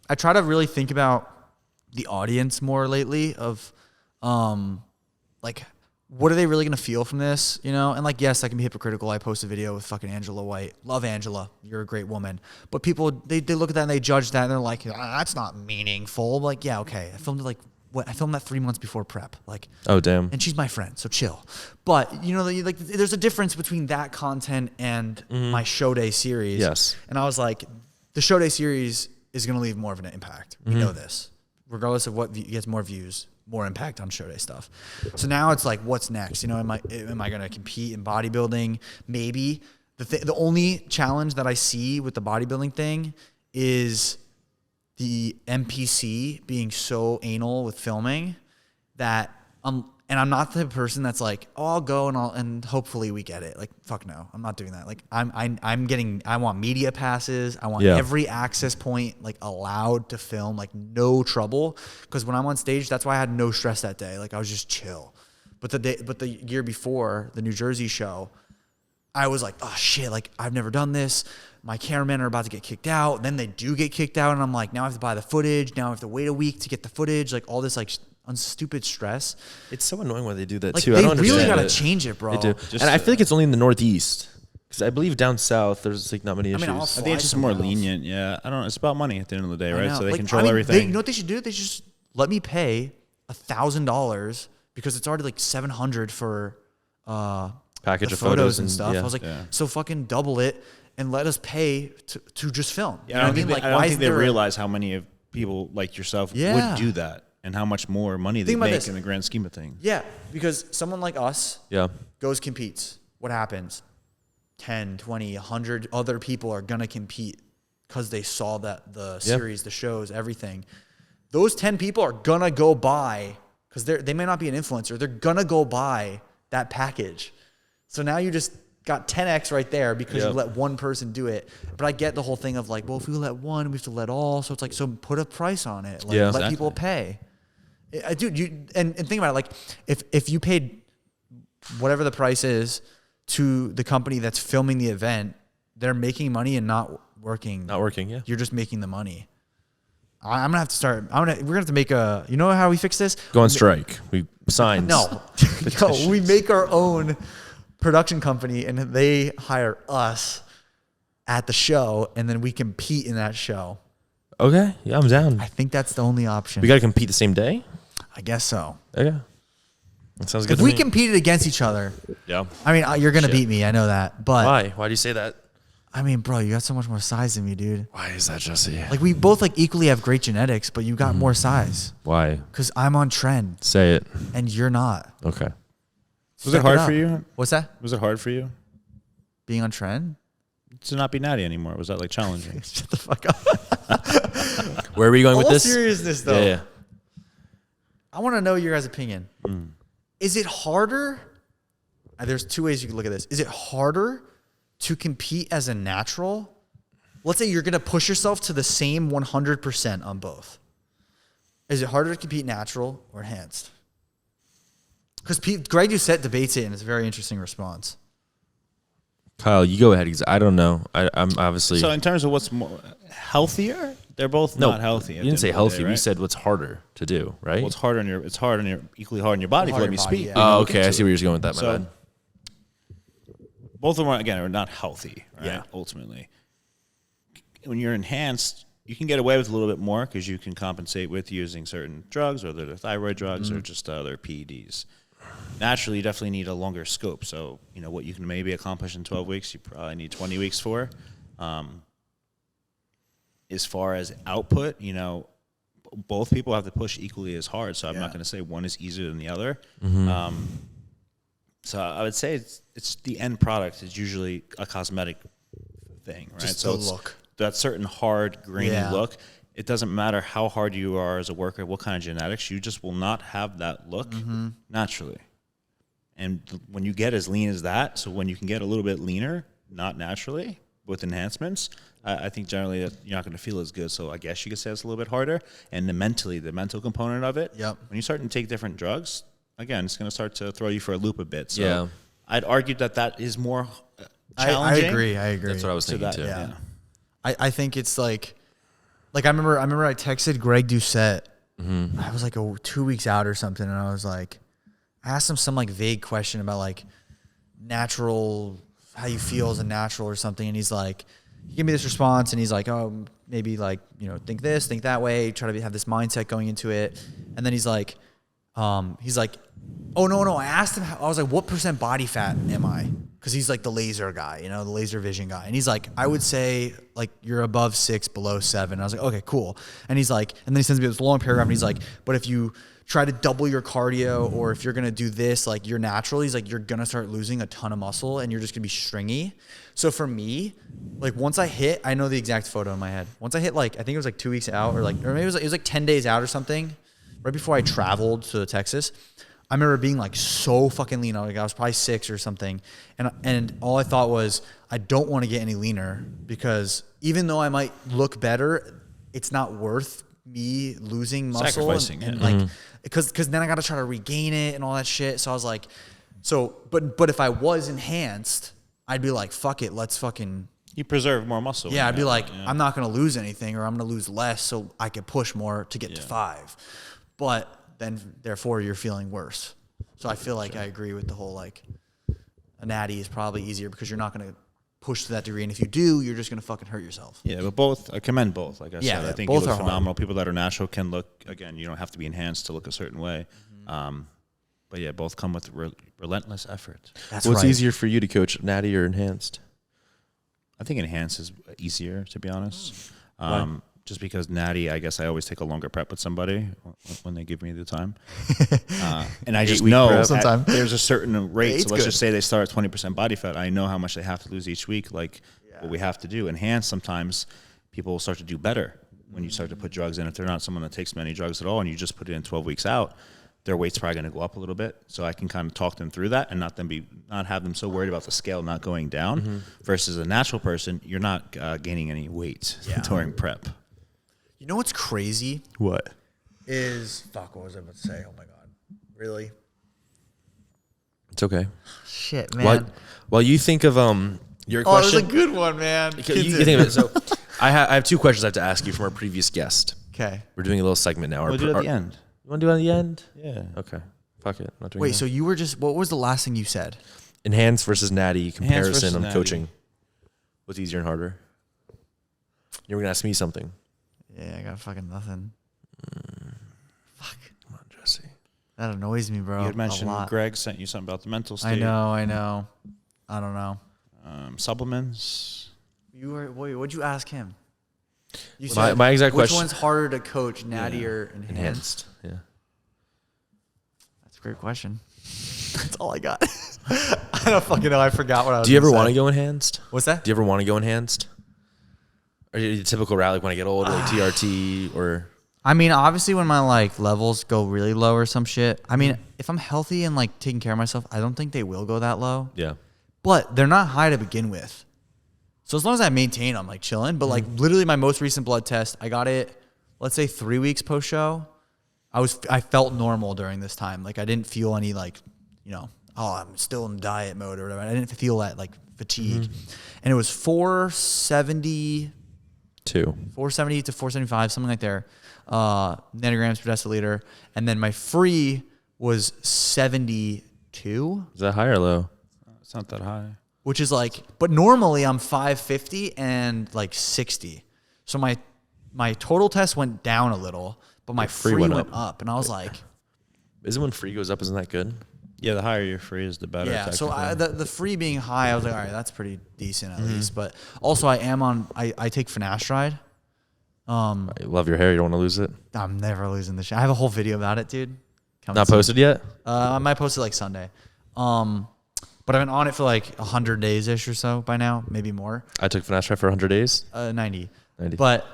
I try to really think about the audience more lately of, like, what are they really going to feel from this? You know? And like, yes, I can be hypocritical. I post a video with fucking Angela White. Love Angela. You're a great woman. But people, they look at that and they judge that and they're like, that's not meaningful. I'm like, yeah, okay. I filmed that 3 months before prep. Like, Oh, damn. and she's my friend, so chill. But you know, like, there's a difference between that content and my show day series. Yes. And I was like, the show day series is going to leave more of an impact. We know this, regardless of what gets more views, more impact on show day stuff. So now it's like, what's next? You know, am I going to compete in bodybuilding? Maybe. The only challenge that I see with the bodybuilding thing is the NPC being so anal with filming that and I'm not the person that's like, oh, I'll go and hopefully we get it. Like, fuck no, I'm not doing that. Like, I want media passes. I want every access point like allowed to film, like no trouble. Because when I'm on stage, that's why I had no stress that day. Like I was just chill. But the year before the New Jersey show, I was like, oh shit, like I've never done this. My cameramen are about to get kicked out. Then they do get kicked out, and I'm like, now I have to buy the footage. Now I have to wait a week to get the footage. Like all this like stupid stress. It's so annoying when they do that Like too. they I don't really understand gotta it. change it, bro. They do. And I feel like it's only in the Northeast. Because I believe down south, there's like not many issues. I'll I think it's just somewhere more else. lenient. Yeah, I don't know. It's about money at the end of the day, I right? know. So they Like, control I mean, everything. you know what they should do? They should just let me pay $1,000 because it's already like $700 for Package the of photos and stuff. yeah. I was like, so fucking double it and let us pay to just film. Yeah, I don't think, Like, I don't why think is they there realize how many of people like yourself Yeah. would do that and how much more money they Think about make this. in the grand scheme of things. Yeah, because someone like us Yeah. goes competes. What happens? 10, 20, 100 other people are going to compete because they saw that the series, the shows, everything. Those 10 people are going to go buy, because they may not be an influencer, they're going to go buy that package. So now you just got 10x right there because you let one person do it. But I get the whole thing of like, well, if we let one, we have to let all. So it's like, so put a price on it. Like, let people pay. Dude, and think about it. Like, if you paid whatever the price is to the company that's filming the event, they're making money and not working. Not working, yeah. You're just making the money. I'm gonna have to start. We're gonna have to make a. You know how we fix this? Go on strike. We sign. No, no. We make our own production company, and they hire us at the show, and then we compete in that show. Okay. Yeah, I'm down. I think that's the only option. We got to compete the same day? I guess so. Okay. That sounds good If to we me. competed against each other, Yeah. I mean, you're gonna beat me. I know that, but Why? Why do you say that? I mean, bro, you got so much more size than me, dude. Why is that, Jesse? Like we both like equally have great genetics, but you got more size. Why? Because I'm on trend Say it. and you're not. Okay. Was it hard for you? What's that? Was it hard for you Being on trend? to not be natty anymore? Was that like challenging? Shut the fuck up. Where are we going with All this? seriousness, though. Yeah. I want to know your guys' opinion. Is it harder? There's two ways you can look at this. Is it harder to compete as a natural? Let's say you're going to push yourself to the same 100% on both. Is it harder to compete natural or enhanced? Because Greg Doucette debates it, and it's a very interesting response. Kyle, you go ahead. 'Cause I don't know. I'm obviously. So in terms of what's more healthier, they're both not healthy. You didn't say healthy. We said what's harder to do, right? Well, it's hard on your equally hard on your body. Hard Let on me your body, speak. yeah. Oh, okay. I see where you're going with that. My So bad. both of them again are not healthy. Right? Yeah. Ultimately, when you're enhanced, you can get away with a little bit more because you can compensate with using certain drugs, whether they're thyroid drugs or just other PEDs. Naturally, you definitely need a longer scope. So, you know, what you can maybe accomplish in 12 weeks, you probably need 20 weeks for. As far as output, you know, both people have to push equally as hard. So I'm not going to say one is easier than the other. So I would say it's the end product is usually a cosmetic thing, right? Just so the it's look. that certain hard, grainy Yeah. look. It doesn't matter how hard you are as a worker, what kind of genetics, you just will not have that look naturally. And when you get as lean as that, so when you can get a little bit leaner, not naturally, with enhancements, I think generally that you're not going to feel as good. So I guess you could say it's a little bit harder. And the mental component of it, Yep. when you start to take different drugs, again, it's going to start to throw you for a loop a bit. So Yeah. I'd argue that is more I challenging. agree. That's what I was to thinking that, too. yeah. I think it's like I remember I texted Greg Doucette. I was like 2 weeks out or something, and I was like, I asked him some like vague question about like natural, how you feel as a natural or something, and he's like, he gave me this response, and he's like, oh, maybe like, you know, think this, think that way, try to have this mindset going into it, and then he's like, oh no, I asked him, I was like, what % body fat am I? Because he's like the laser guy, you know, the laser vision guy. And he's like, I would say like you're above 6, below 7. I was like, okay, cool. And he's like, and then he sends me this long paragraph, and he's like, but if you try to double your cardio, or if you're gonna do this, like you're natural, he's like, you're gonna start losing a ton of muscle, and you're just gonna be stringy. So for me, like once I know the exact photo in my head. Once I hit like, I think it was like 2 weeks out, or maybe it was like 10 days out or something, right before I traveled to Texas. I remember being like so fucking lean. Like I was probably 6 or something. And all I thought was, I don't want to get any leaner, because even though I might look better, it's not worth me losing muscle. Sacrificing, and yeah. like, because then I got to try to regain it and all that shit. So I was like, but if I was enhanced, I'd be like, fuck it. Let's fucking, You preserve more muscle. yeah, I'd be like, yeah. I'm not going to lose anything, or I'm going to lose less so I can push more to get to 5. But then therefore you're feeling worse. So I feel like I agree with the whole like a natty is probably easier because you're not going to push to that degree. And if you do, you're just going to fucking hurt yourself. Yeah, but both, I commend both. Like I Yeah, said, I yeah, think both you are look hard. phenomenal. People that are natural can look, again, you don't have to be enhanced to look a certain way. But yeah, both come with relentless effort. That's What's right. easier for you to coach, natty or enhanced? I think enhanced is easier, to be honest. Why? Just because natty, I guess I always take a longer prep with somebody when they give me the time. And I just 8-week know prep. Sometime. there's a certain rate. Eight's So let's good. just say they start at 20% body fat. I know how much they have to lose each week, like what we have to do. Enhanced, sometimes people will start to do better when you start to put drugs in. If they're not someone that takes many drugs at all and you just put it in 12 weeks out, their weight's probably going to go up a little bit. So I can kind of talk them through that and not have them so worried about the scale not going down. Versus a natural person, you're not gaining any weight during prep. You know what's crazy What? is, fuck, what was I about to say? Oh my God. Really? It's okay. Shit, man. While you think of your Oh, that was question, a good one, man. you think of it. So I have 2 questions I have to ask you from our previous guest. Okay. We're doing a little segment now. We'll do it at the end. You want to do it at the end? Yeah. Okay. Fuck it. Not doing Wait, that. so you were just, what was the last thing you said? Enhanced versus natty comparison versus on natty. coaching. What's easier and harder? You were gonna ask me something. Yeah, I got fucking nothing. Fuck. Come on, Jesse. That annoys me, bro. You had a mentioned lot. Greg sent you something about the mental state. I know. I don't know. Supplements. What'd you ask him? You My exact which question. one's harder to coach, natty or enhanced? Yeah. That's a great question. That's all I got. I don't fucking know. I forgot what I was Do you ever gonna want to say. go enhanced? What's that? Do you ever want to go enhanced? Or the typical route, like when I get older, like TRT or I mean, obviously, when my like levels go really low or some shit. I mean, if I'm healthy and like taking care of myself, I don't think they will go that low. yeah. But they're not high to begin with. So as long as I maintain, I'm like chilling. But like literally, my most recent blood test, I got it. Let's say 3 weeks post show. I felt normal during this time. Like I didn't feel any like, I'm still in diet mode or whatever. I didn't feel that like fatigue. And it was 470 to 475, something like there, nanograms per deciliter. And then my free was 72, Is that high or low? It's not that high. which is like, but normally I'm 550 and like 60. So my total test went down a little, but my free went up. And I was like, Isn't when free goes up, isn't that good? Yeah, the higher your free is, the better. yeah. So the free being high, I was like, all right, that's pretty decent at least. But also I take finasteride. I love your hair. You don't want to lose it. I'm never losing the shit. I have a whole video about it, dude. Coming Not soon. posted yet? I might post it like Sunday. But I've been on it for like 100 days ish or so by now, maybe more. I took finasteride for 100 days. 90. 90. But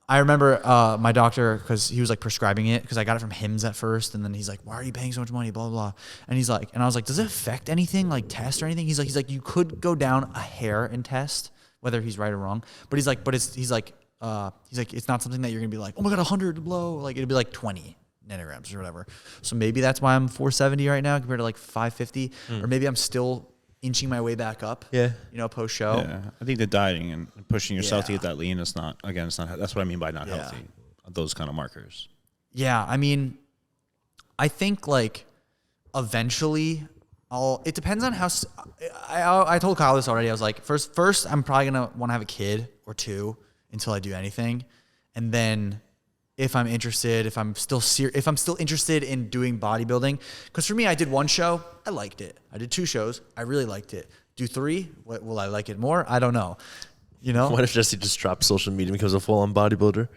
I remember my doctor, because he was like prescribing it, because I got it from Hims at first, and then he's like, "Why are you paying so much money?" Blah blah. And he's like, and I was like, "Does it affect anything, like test or anything?" He's like, you could go down a hair in test, whether he's right or wrong. But he's like, he's like, it's not something that you're gonna be like, "Oh my god, 100 low." Like it'd be like 20 nanograms or whatever. So maybe that's why I'm 470 right now compared to like 550, or maybe I'm still inching my way back up. Yeah. Post show. Yeah, I think the dieting and pushing yourself to Yeah. get that lean is not. Again, it's not. That's what I mean by not Yeah. healthy. Those kind of markers. Yeah, I mean, I think like eventually it depends on how, I told Kyle this already. I was like, first I'm probably going to want to have a kid or two until I do anything. And then if I'm interested, if I'm still interested in doing bodybuilding, because for me, I did one show, I liked it. I did 2 shows, I really liked it. Do 3, will I like it more? I don't know. What if Jesse just drops social media and becomes a full-on bodybuilder?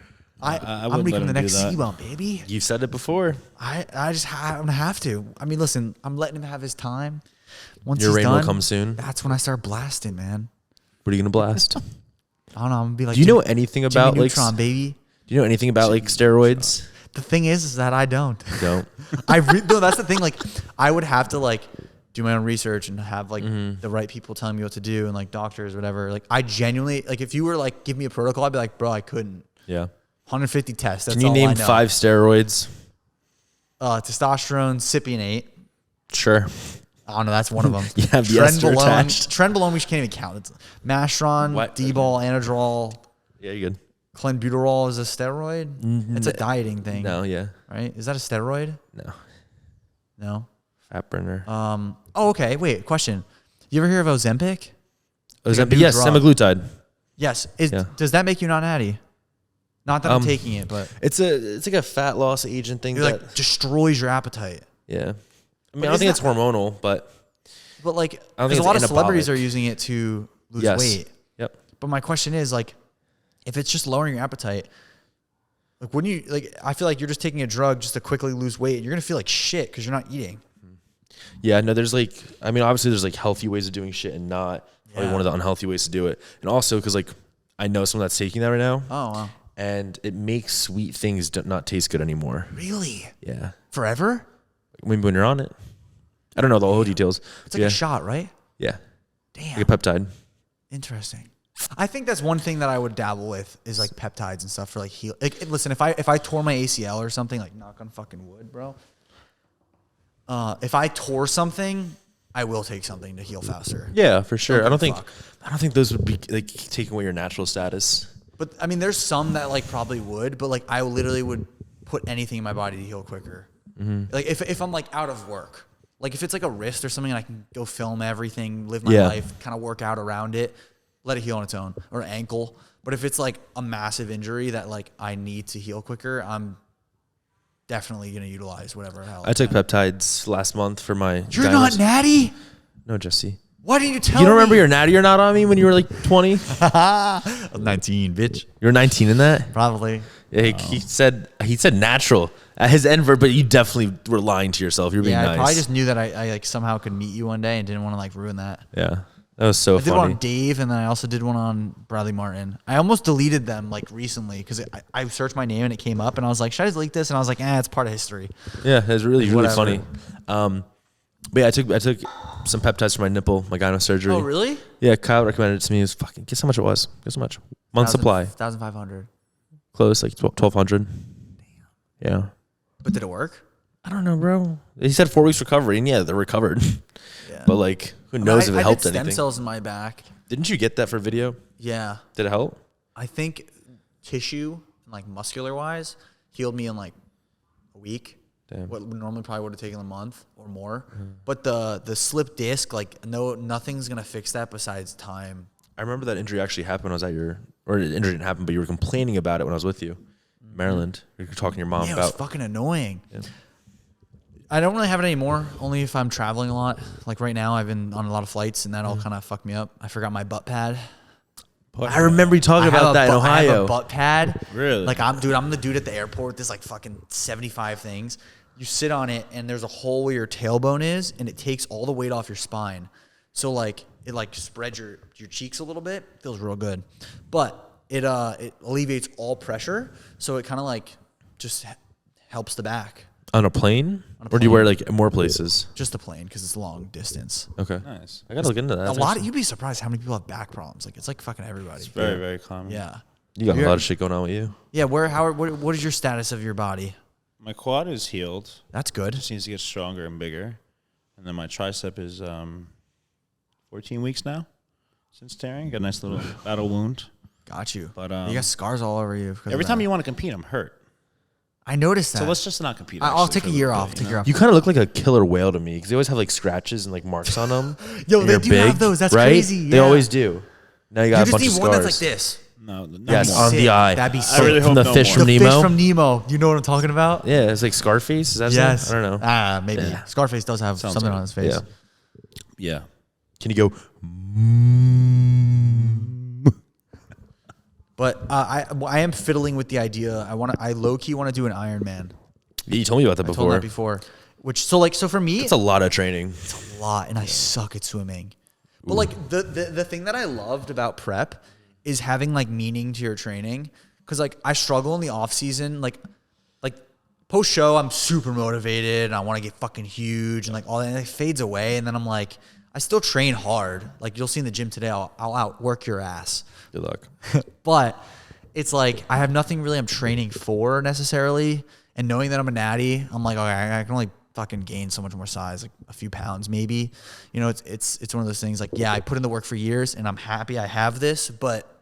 I'm wouldn't becoming let the him next do that. C-Bump, baby. You've said it before. I'm gonna have to. I mean, listen, I'm letting him have his time. Once Your he's reign done, will come soon. That's when I start blasting, man. What are you gonna blast? I don't know. I'm gonna be like, Do you know Jimmy- anything Jimmy about like? Neutron, baby? Do you know anything about like steroids? The thing is that I don't. Don't. No, that's the thing. Like, I would have to like do my own research and have like the right people telling me what to do and like doctors, whatever. Like, I genuinely like if you were like give me a protocol, I'd be like, bro, I couldn't. Yeah. 150 tests. That's Can you all name I know. 5 steroids? Testosterone, Cypionate. Sure. I don't know. That's one of them. You have the ester attached. Trenbolone, we can't even count. It's Mastron, What? D-ball, Anadrol, Yeah, you good? clenbuterol is a steroid. It's a dieting thing. No, yeah. Right? Is that a steroid? No. No. Fat burner. Oh, okay. Wait, question. You ever hear of Ozempic? Ozempic, new yes, drug. semaglutide. Yes. Yeah. Does that make you not natty? Not that I'm taking it, but It's like a fat loss agent thing it that like destroys your appetite. yeah. I mean, But I don't think it's isn't hormonal, but But like, I don't think because a it's lot of celebrities anabolic. are using it to lose yes. weight. Yep. But my question is like, if it's just lowering your appetite, like wouldn't you like? I feel like you're just taking a drug just to quickly lose weight. You're gonna feel like shit because you're not eating. Yeah, no, there's like, I mean, obviously there's like healthy ways of doing shit and not probably Yeah. one of the unhealthy ways to do it. And also because like I know someone that's taking that right now Oh wow, and it makes sweet things not taste good anymore. really? Yeah. Forever? Maybe when you're on it. I don't know the whole details. It's like yeah. a shot, right? Yeah. Damn, Like a peptide. interesting. I think that's one thing that I would dabble with is like peptides and stuff for like heal. Like, listen, if I tore my ACL or something, like knock on fucking wood, bro. If I tore something, I will take something to heal faster. Yeah, for sure. Don't I don't give think a those would be like taking away your natural status. But I mean, there's some that like probably would, but like I literally would put anything in my body to heal quicker. Like if I'm like out of work, like if it's like a wrist or something and I can go film everything, live my life, kind of work out around it, let it heal on its own, or ankle. But if it's like a massive injury that like I need to heal quicker, I'm definitely going to utilize whatever hell. I took peptides last month for my. You're not natty? No, Jesse. Why didn't you tell me? You don't remember your natty or not on me when you were like 20? I was 19, bitch. You were 19 in that? Probably. Yeah, he said natural at his end, but you definitely were lying to yourself. You're being Yeah, nice. I probably just knew that I like somehow could meet you one day and didn't want to like ruin that. Yeah, that was so I did one funny. on Dave, and then I also did one on Bradley Martin. I almost deleted them like recently because I searched my name and it came up, and I was like, should I delete this? And I was like, it's part of history. Yeah, it was really Whatever. funny. But yeah, I took some peptides for my nipple, my gyno surgery. Oh, really? Yeah, Kyle recommended it to me. It was fucking. Guess how much it was? Guess how much? Month supply. 1,500. Close, like 1,200. Yeah. But did it work? I don't know, bro. He said 4 weeks recovery, and yeah, they're recovered. Yeah. But like, who knows if it helped I did stem anything? cells in my back. Didn't you get that for video? Yeah. Did it help? I think tissue, like muscular wise, healed me in like a week. Damn. What normally probably would have taken a month or more. But the slip disc, like nothing's gonna fix that besides time. I remember that injury actually happened when I was at your, or the injury didn't happen, but you were complaining about it when I was with you, in Maryland. You were talking to your mom Yeah, it was about. fucking annoying. Yeah. I don't really have it anymore, only if I'm traveling a lot. Like right now, I've been on a lot of flights, and that'll kind of fuck me up. I forgot my butt pad. I remember you talking about that in I have Ohio. a butt pad. Really? Like I'm the dude at the airport with this like fucking 75 things. You sit on it, and there's a hole where your tailbone is, and it takes all the weight off your spine. So like it like spreads your cheeks a little bit. Feels real good, but it alleviates all pressure. So it kind of like just helps the back. On a plane? Or do you wear like more places? Just the plane because it's long distance. Okay. Nice. I gotta look into that. A lot. You'd be surprised how many people have back problems. Like it's like fucking everybody. Very, very common. Yeah. You got a lot of shit going on with you. Yeah. What is your status of your body? My quad is healed. That's good. Just needs to get stronger and bigger. And then my tricep is 14 weeks now since tearing. Got a nice little battle wound. Got you. But you got scars all over you. every time you want to compete, I'm hurt. I noticed that. So let's just not compete. I'll actually, take for a a year little off. bit, Take a year off. You kind of look like a killer whale to me because they always have like scratches and like marks on them. Yo, and they you're do have those. That's right? crazy. They Yeah. always do. Now you got You a just bunch need of one scars. that's like this. No, not Yes, more. on the eye. That'd be I sick. really From hope the no fish more. from The Nemo. fish from Nemo. You know what I'm talking about? Yeah, it's like Scarface. Is that Yes. something? I don't know. Maybe. Yeah. Scarface does have something right. on his face. Yeah. Yeah. Can you go? But I am fiddling with the idea. I low key want to do an Ironman. You told me about that I told before. that before. So for me, It's a lot of training. it's a lot, and I suck at swimming. But like the thing that I loved about prep is having like meaning to your training, because like I struggle in the off season, like post show I'm super motivated and I want to get fucking huge and like all that, and it fades away, and then I'm like I still train hard. Like you'll see in the gym today, I'll outwork your ass. Good luck. But it's like I have nothing really I'm training for necessarily. And knowing that I'm a natty, I'm like, okay, I can only fucking gain so much more size, like a few pounds maybe. You know, it's one of those things like, yeah, I put in the work for years and I'm happy I have this, but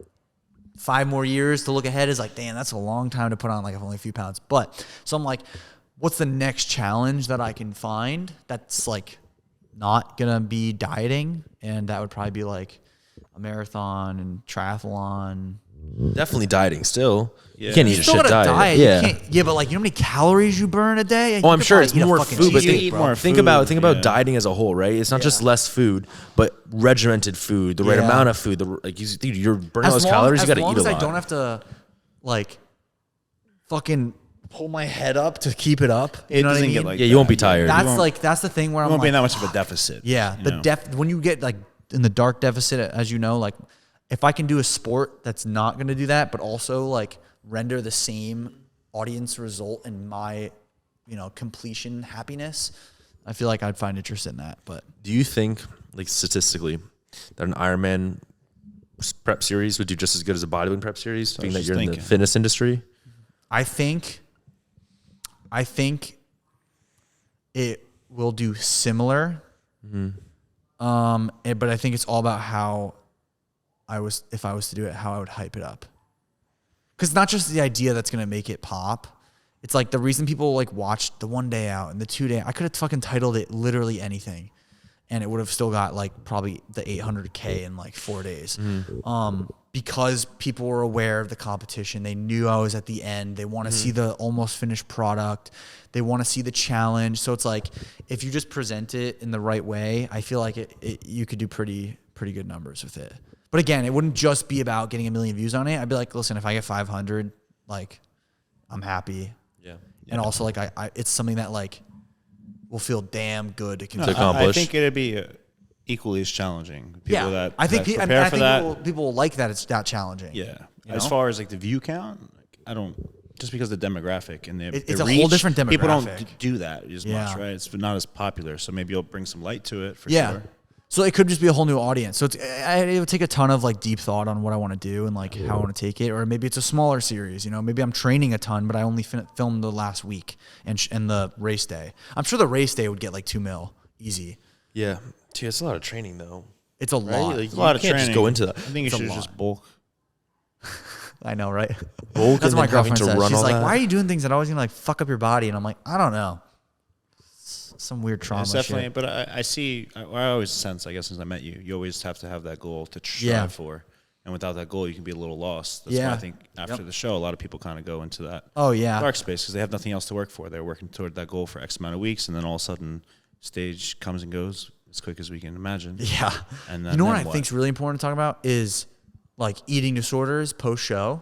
5 more years to look ahead is like, damn, that's a long time to put on like only a few pounds. But so I'm like, what's the next challenge that I can find that's like not gonna be dieting? And that would probably be like a marathon and triathlon. Definitely dieting still. Yeah. You can't eat You a still shit gotta diet. diet. Yeah. You can't, but like, you know how many calories you burn a day? Oh, I'm sure it's more food, but cheesesteak, bro. think about dieting as a whole, right? It's not just less food, but regimented food, the right Yeah. amount of food. Dude, you're burning all those calories. You got to eat a As long as lot. I don't have to, like, fucking pull my head up to keep it up. You It know what I doesn't mean? get like Yeah, you won't be tired. That's the thing where It I'm won't like, be that much of a deficit. yeah, you the know? when you get like in the dark deficit, as you know, like if I can do a sport that's not going to do that, but also like render the same audience result in my, completion happiness, I feel like I'd find interest in that. But Do you think, like statistically, that an Ironman prep series would do just as good as a bodybuilding prep series, being that just you're in the thinking. fitness industry? I think it will do similar. But I think it's all about if I was to do it, how I would hype it up. Because not just the idea that's going to make it pop. It's like the reason people like watched the 1 day out and the 2 day. I could have fucking titled it literally anything, and it would have still got like probably the 800K in like 4 days. Because people were aware of the competition. They knew I was at the end. They want to see the almost finished product. They want to see the challenge. So it's like, if you just present it in the right way, I feel like you could do pretty good numbers with it. But again, it wouldn't just be about getting 1 million views on it. I'd be like, listen, if I get 500, like, I'm happy. Yeah. And also, like, I it's something that like will feel damn good to accomplish. I think it'd be equally as challenging. People that I think prepare for that. people will like that it's that challenging. Yeah. You As know? far as like the view count, like, I don't, just because of the demographic and It's the a reach, whole different people don't demographic. do that as Yeah. much, right? It's not as popular. So maybe you'll bring some light to it for Yeah. sure. So it could just be a whole new audience. So it would take a ton of like deep thought on what I want to do and like how I want to take it. Or maybe it's a smaller series. You know, maybe I'm training a ton, but I only filmed the last week and the race day. I'm sure the race day would get like 2 mil easy. Yeah. Dude, it's a lot of training though. It's a Right? lot. Like, It's a lot of can't training. just go into that. I think you It's a should lot. just bulk. I know, right? Bulk That's and what my then having girlfriend to says. run She's all like, that. why are you doing things that always gonna like fuck up your body? And I'm like, I don't know. Some weird trauma It's definitely, shit. but I see, I always sense, I guess, since I met you, you always have to have that goal to strive Yeah. for. And without that goal, you can be a little lost. That's Yeah. why I think after the show, a lot of people kind of go into that Oh yeah. dark space because they have nothing else to work for. They're working toward that goal for X amount of weeks, and then all of a sudden, stage comes and goes as quick as we can imagine. Yeah. And then, You know what then I think's really important to talk about is like eating disorders post show.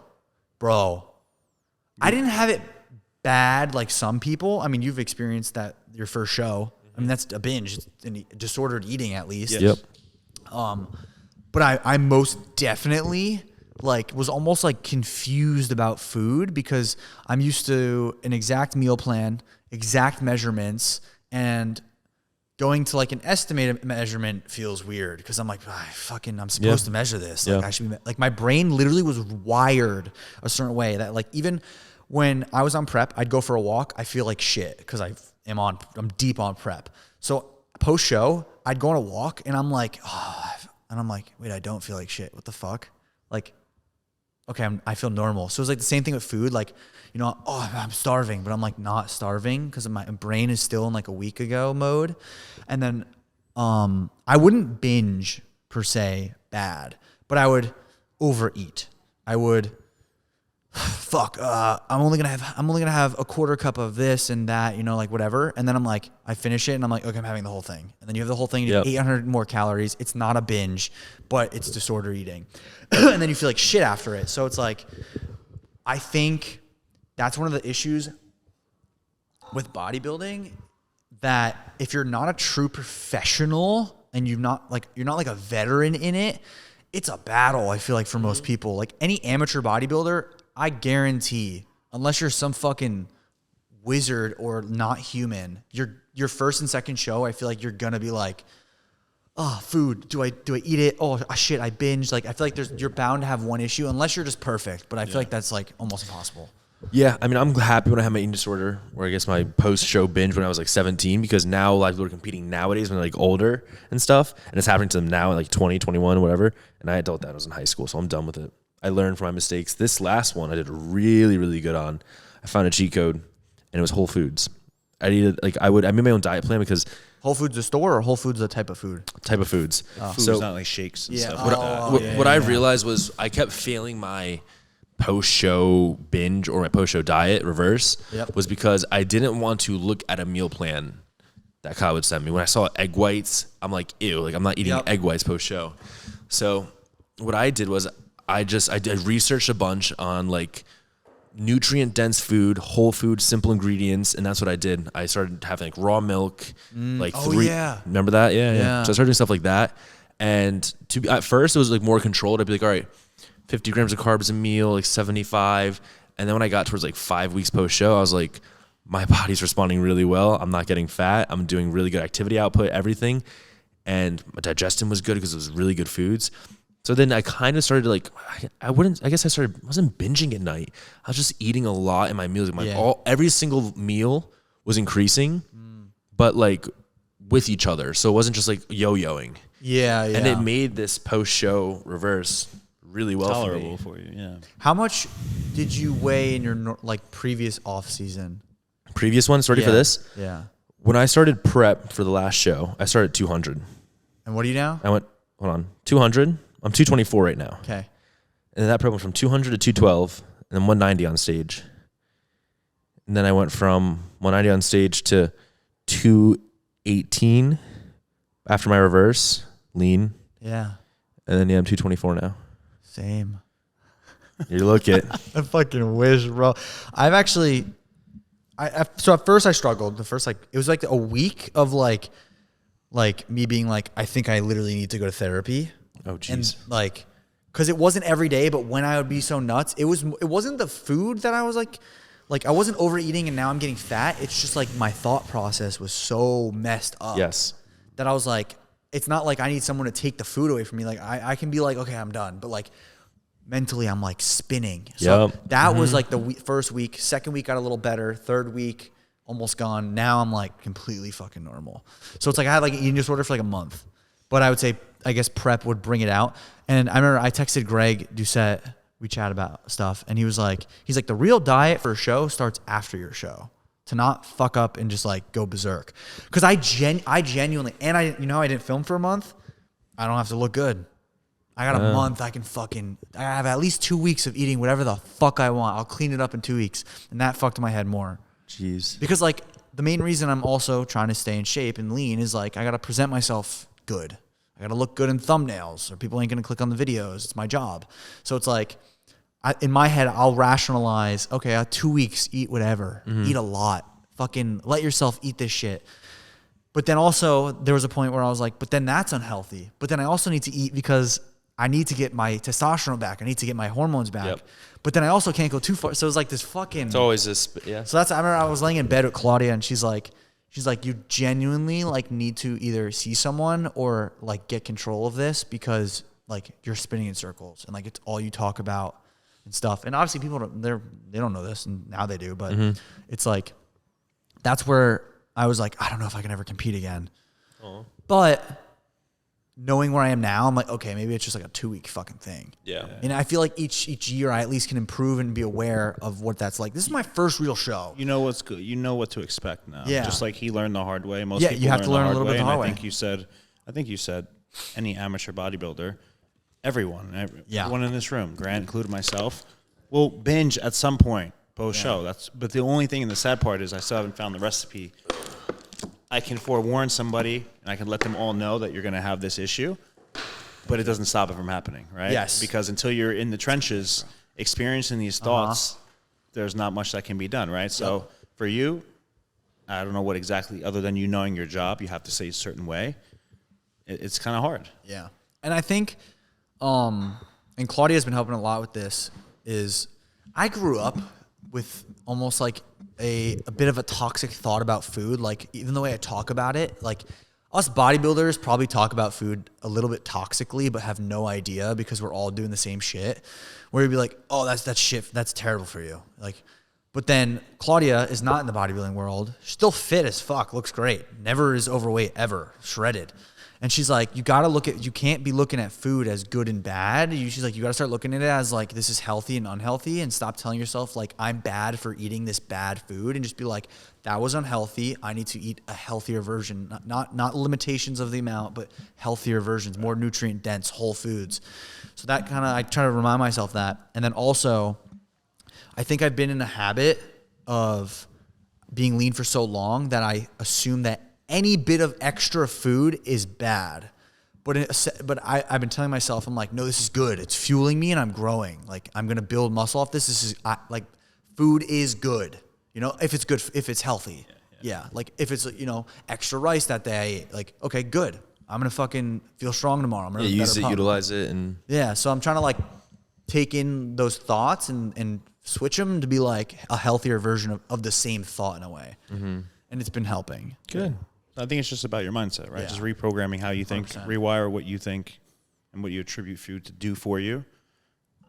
Bro, I didn't have it bad like some people. I mean, you've experienced that your first show. I mean, that's a binge, it's disordered eating at least. Yep. But I most definitely like was almost like confused about food because I'm used to an exact meal plan, exact measurements, and going to like an estimated measurement feels weird because I'm like, I'm supposed to measure this. Like Yeah. I should be like my brain literally was wired a certain way that like even when I was on prep, I'd go for a walk. I feel like shit because I'm deep on prep. So post show, I'd go on a walk and I'm like, wait, I don't feel like shit. What the fuck? Like, okay, I feel normal. So it's like the same thing with food. Like, you know, I'm starving, but I'm like not starving because my brain is still in like a week ago mode. And then I wouldn't binge per se bad, but I would overeat. I would I'm only gonna have a quarter cup of this and that, you know, like whatever. And then I'm like, I finish it and I'm like, okay, I'm having the whole thing. And then you have the whole thing, you Yep. do 800 more calories. It's not a binge, but it's disorder eating. And then you feel like shit after it. So it's like, I think that's one of the issues with bodybuilding, that if you're not a true professional and you're not like a veteran in it, it's a battle, I feel like, for most people. Like any amateur bodybuilder, I guarantee, unless you're some fucking wizard or not human, your first and second show, I feel like you're gonna be like, oh, food, do I eat it? Oh shit, I binged. Like I feel like you're bound to have one issue unless you're just perfect. But I feel like that's like almost impossible. Yeah, I mean, I'm happy when I have my eating disorder, or I guess my post-show binge when I was like 17, because now a lot of people are competing nowadays when they're like older and stuff, and it's happening to them now at like 20, 21, whatever. And I dealt with that when I was in high school, so I'm done with it. I learned from my mistakes. This last one I did really, really good on. I found a cheat code, and it was Whole Foods. I needed I made my own diet plan because Whole Foods the store or Whole Foods the type of food? type of foods. Food's not like shakes and Yeah. stuff Oh, like that. What I realized was I kept failing my post-show binge or my post-show diet reverse. Yep. Was because I didn't want to look at a meal plan that Kyle would send me. When I saw egg whites, I'm like, ew, like I'm not eating Yep. egg whites post-show. So what I did was I did researched a bunch on like nutrient-dense food, whole food, simple ingredients, and that's what I did. I started having like raw milk, like Oh, 3. yeah. Remember that? Yeah. Yeah. So I started doing stuff like that. And at first it was like more controlled. I'd be like, all right, 50 grams of carbs a meal, like 75. And then when I got towards like 5 weeks post show, I was like, my body's responding really well. I'm not getting fat. I'm doing really good activity output, everything. And my digestion was good because it was really good foods. So then I kind of started to like, I wasn't binging at night. I was just eating a lot in my meals. Like every single meal was increasing, but like with each other. So it wasn't just like yo-yoing. Yeah. And it made this post-show reverse really well tolerable for me. for you. Yeah. How much did you weigh in your like previous off season? Previous ones, ready for this? Yeah. When I started prep for the last show, I started at 200. And what are you now? I went, hold on, 200. I'm 224 right now. Okay. And then that prep went from 200 to 212, and then 190 on stage. And then I went from 190 on stage to 218 after my reverse, lean. Yeah. And then, I'm 224 now. Same. You look it. I fucking wish, bro. I've actually, so at first I struggled. The first, like, it was like a week of like me being like, I think I literally need to go to therapy. Oh, jeez. And like, cause it wasn't every day, but when I would be so nuts, it wasn't the food that I was like I wasn't overeating and now I'm getting fat. It's just like my thought process was so messed up. Yes. That I was like, it's not like I need someone to take the food away from me. Like I can be like, okay, I'm done. But like mentally I'm like spinning. So that was like the first week. Second week got a little better. Third week, almost gone. Now I'm like completely fucking normal. So it's like I had like an eating disorder for like a month. But I would say, I guess prep would bring it out. And I remember I texted Greg Doucette. We chat about stuff. And he's like, the real diet for a show starts after your show. To not fuck up and just like go berserk. Because I genuinely, and I didn't film for a month. I don't have to look good. I got a month. I have at least 2 weeks of eating whatever the fuck I want. I'll clean it up in 2 weeks. And that fucked my head more. Jeez. Because like the main reason I'm also trying to stay in shape and lean is like I got to present myself good. I got to look good in thumbnails or people ain't going to click on the videos. It's my job. So it's like, in my head, I'll rationalize, okay, 2 weeks, eat whatever, eat a lot, fucking let yourself eat this shit. But then also there was a point where I was like, but then that's unhealthy. But then I also need to eat because I need to get my testosterone back. I need to get my hormones back. Yep. But then I also can't go too far. So it was like this fucking. It's always this, yeah. So I remember I was laying in bed with Claudia and she's like, you genuinely like need to either see someone or like get control of this because like you're spinning in circles and like it's all you talk about and stuff. And obviously people they don't know this and now they do, but it's like, that's where I was like, I don't know if I can ever compete again. But knowing where I am now, I'm like, okay, maybe it's just like a 2 week fucking thing. Yeah. And I feel like each year I at least can improve and be aware of what that's like. This is my first real show. You know what's good. You know what to expect now. Yeah. Just like he learned the hard way. Most Yeah, people you have to learn a little bit the hard way. I think you said any amateur bodybuilder, everyone in this room, Grant included myself, will binge at some point post show. But the only thing, and the sad part is I still haven't found the recipe. I can forewarn somebody and I can let them all know that you're going to have this issue, but it doesn't stop it from happening, right? Yes. Because until you're in the trenches experiencing these thoughts, there's not much that can be done, right? So for you, I don't know what exactly, other than you knowing your job, you have to say a certain way. It's kind of hard. Yeah. And I think, and Claudia's been helping a lot with this, is I grew up with almost like a bit of a toxic thought about food. Like even the way I talk about it, like us bodybuilders probably talk about food a little bit toxically, but have no idea because we're all doing the same shit. Where you'd be like, oh, that's shit. That's terrible for you. Like, but then Claudia is not in the bodybuilding world. She's still fit as fuck. Looks great. Never is overweight ever. Shredded. And she's like, you can't be looking at food as good and bad. She's like, you got to start looking at it as like, this is healthy and unhealthy, and stop telling yourself like, I'm bad for eating this bad food, and just be like, that was unhealthy. I need to eat a healthier version, not limitations of the amount, but healthier versions, more nutrient dense, whole foods. So that I try to remind myself that. And then also, I think I've been in a habit of being lean for so long that I assume that any bit of extra food is bad. But I've been telling myself, I'm like, no, this is good. It's fueling me and I'm growing. Like, I'm going to build muscle off this. This is like, food is good. You know, if it's good, if it's healthy. Yeah. Like if it's, extra rice that day, like, okay, good. I'm going to fucking feel strong tomorrow. I'm going to use it, utilize it. And yeah. So I'm trying to like take in those thoughts and switch them to be like a healthier version of the same thought in a way. Mm-hmm. And it's been helping. Good. I think it's just about your mindset, right? Yeah. Just reprogramming how you think, 100%. rewire what you think and what you attribute food to do for you.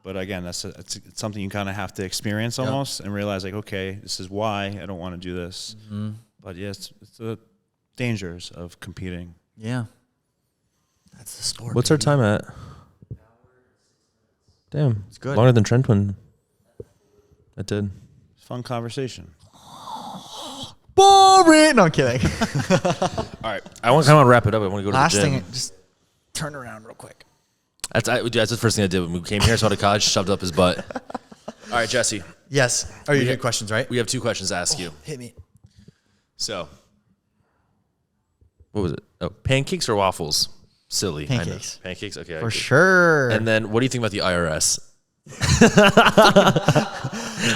But again, it's something you kind of have to experience almost and realize like, okay, this is why I don't want to do this. Mm-hmm. But yes, it's the dangers of competing. Yeah. That's the sport. what's our time at? Damn. It's good. Longer than Trent when that did. Fun conversation. Boring. No, I'm kidding. All right. I want to kind of wrap it up. I want to go to Last the gym. thing, just turn around real quick. That's the first thing I did when we came here. Saw the college, shoved up his butt. All right, Jesse. Yes. Are you doing questions, right? We have 2 questions to ask you. Hit me. So, what was it? Oh, pancakes or waffles? Silly. I know. Pancakes. Pancakes? Okay. For sure. And then, what do you think about the IRS?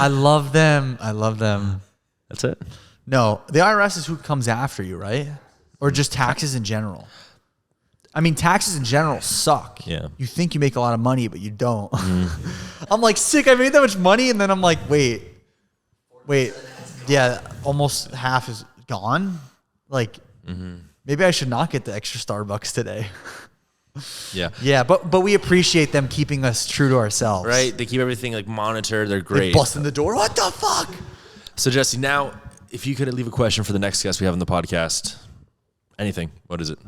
I love them. That's it? No, the IRS is who comes after you, right? Or just taxes in general. I mean, taxes in general suck. Yeah. You think you make a lot of money, but you don't. I'm like, sick, I made that much money. And then I'm like, wait. Yeah, almost half is gone. Like, maybe I should not get the extra Starbucks today. Yeah. Yeah, but we appreciate them keeping us true to ourselves. Right? They keep everything like monitored. They're They great. bust in the door. What the fuck? So, Jesse, now, if you could leave a question for the next guest we have on the podcast, anything, what is it?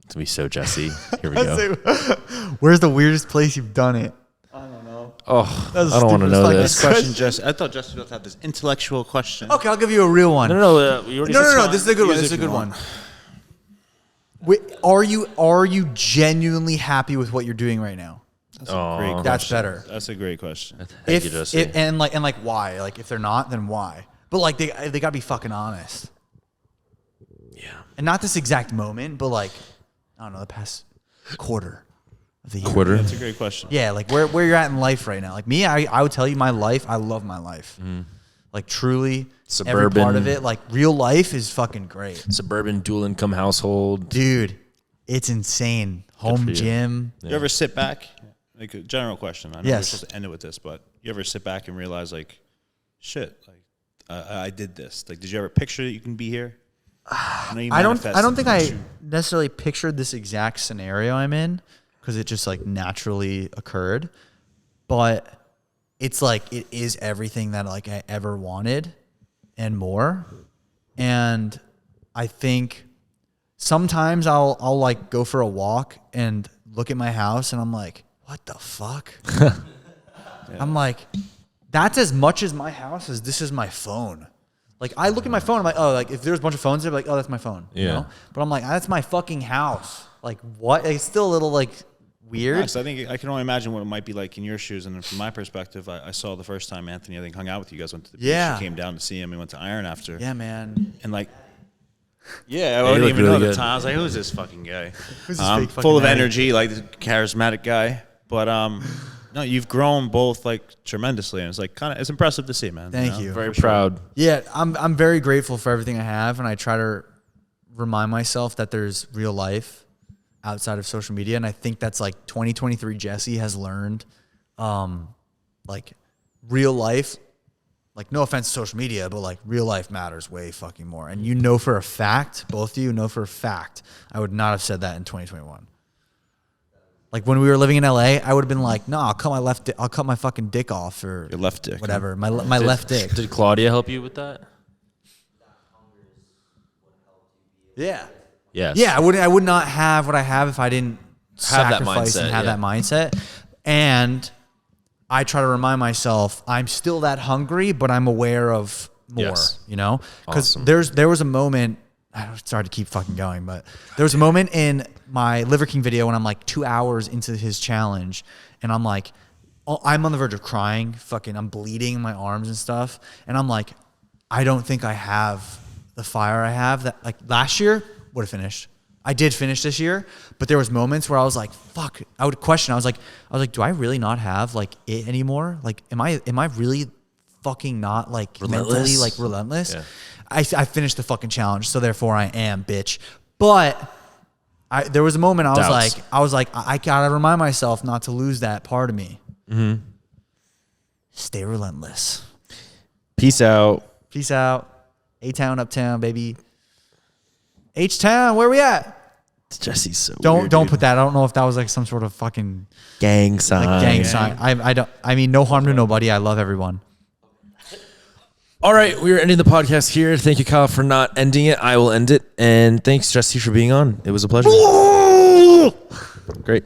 It's going to be so Jesse. Here we go. Where's the weirdest place you've done it? Oh, That was I don't want to know stupid. this. Question, Jesse. I thought Jesse was about to have this intellectual question. Okay, I'll give you a real one. No, you already said No. fine. This is a good one. Use This is a if you good one. want. Wait, are you genuinely happy with what you're doing right now? That's a great question. That's better. That's a great question. Thank you, Jesse. And like why? Like if they're not, then why? But like they gotta be fucking honest. Yeah. And not this exact moment, but like I don't know, the past quarter of the year. Quarter? That's a great question. Yeah, like where you're at in life right now. Like me, I would tell you my life. I love my life. Like truly, every part Suburban. of it. Like real life is fucking great, Suburban dual income household. dude. It's insane. for Home you. gym. You ever sit back? Like a general question. I know we're Yes. supposed to end it with this, but you ever sit back and realize, like, shit, like I did this. Like, did you ever picture that you can be here? I know you I don't manifested think this. I necessarily pictured this exact scenario I'm in because it just like naturally occurred. But it's like it is everything that like I ever wanted and more. And I think sometimes I'll like go for a walk and look at my house and I'm like, what the fuck? I'm like, that's as much as my house as this is my phone. Like I look at my phone, I'm like, oh, like if there's a bunch of phones there, like, oh, that's my phone. You Yeah. know? But I'm like, that's my fucking house. Like what? It's still a little like weird. Nice. I think I can only imagine what it might be like in your shoes. And then from my perspective, I saw the first time Anthony, I think, hung out with you guys, went to the beach. Yeah. You came down to see him. We went to Iron after. Yeah, man. And like, yeah, I you wouldn't look even really know at the good. time. I was like, who's this fucking guy? Who's this big fucking full of natty? energy, like this charismatic guy. But no, you've grown both like tremendously, and it's like kind of it's impressive to see, man. Thank know? you. Very proud. Yeah, I'm very grateful for everything I have, and I try to remind myself that there's real life outside of social media, and I think that's like 2023 Jesse has learned, like real life. Like no offense to social media, but like real life matters way fucking more. And you know for a fact, both of you know for a fact, I would not have said that in 2021. Like when we were living in LA, I would have been like, no, I'll cut my fucking dick off or Your left dick, whatever. My left dick. Did Claudia help you with that? Yeah. Yes. Yeah, I would not have what I have if I didn't Have that sacrifice and mindset, have yeah. that mindset. And I try to remind myself I'm still that hungry, but I'm aware of more, Yes. you know? Because Awesome. there was a moment, sorry to keep fucking going, but there was a moment in my Liver King video when I'm like 2 hours into his challenge and I'm like, I'm on the verge of crying, fucking, I'm bleeding in my arms and stuff. And I'm like, I don't think I have the fire I have that like last year would have finished. I did finish this year, but there was moments where I was like, fuck, I would question. I was like, do I really not have like it anymore? Like, am I really fucking not like mentally Relentless? like relentless? Yeah. I finished the fucking challenge, so therefore I am, bitch. But there was a moment I was like, I gotta remind myself not to lose that part of me. Mm-hmm. Stay relentless. Peace out. Peace out. A-Town, Uptown, baby. H-Town, where we at? Jesse's so Don't weird, dude. put that. I don't know if that was like some sort of fucking gang sign. like gang sign. I mean, no harm to nobody. I love everyone. All right, we are ending the podcast here. Thank you, Kyle, for not ending it. I will end it. And thanks, Jesse, for being on. It was a pleasure. Great.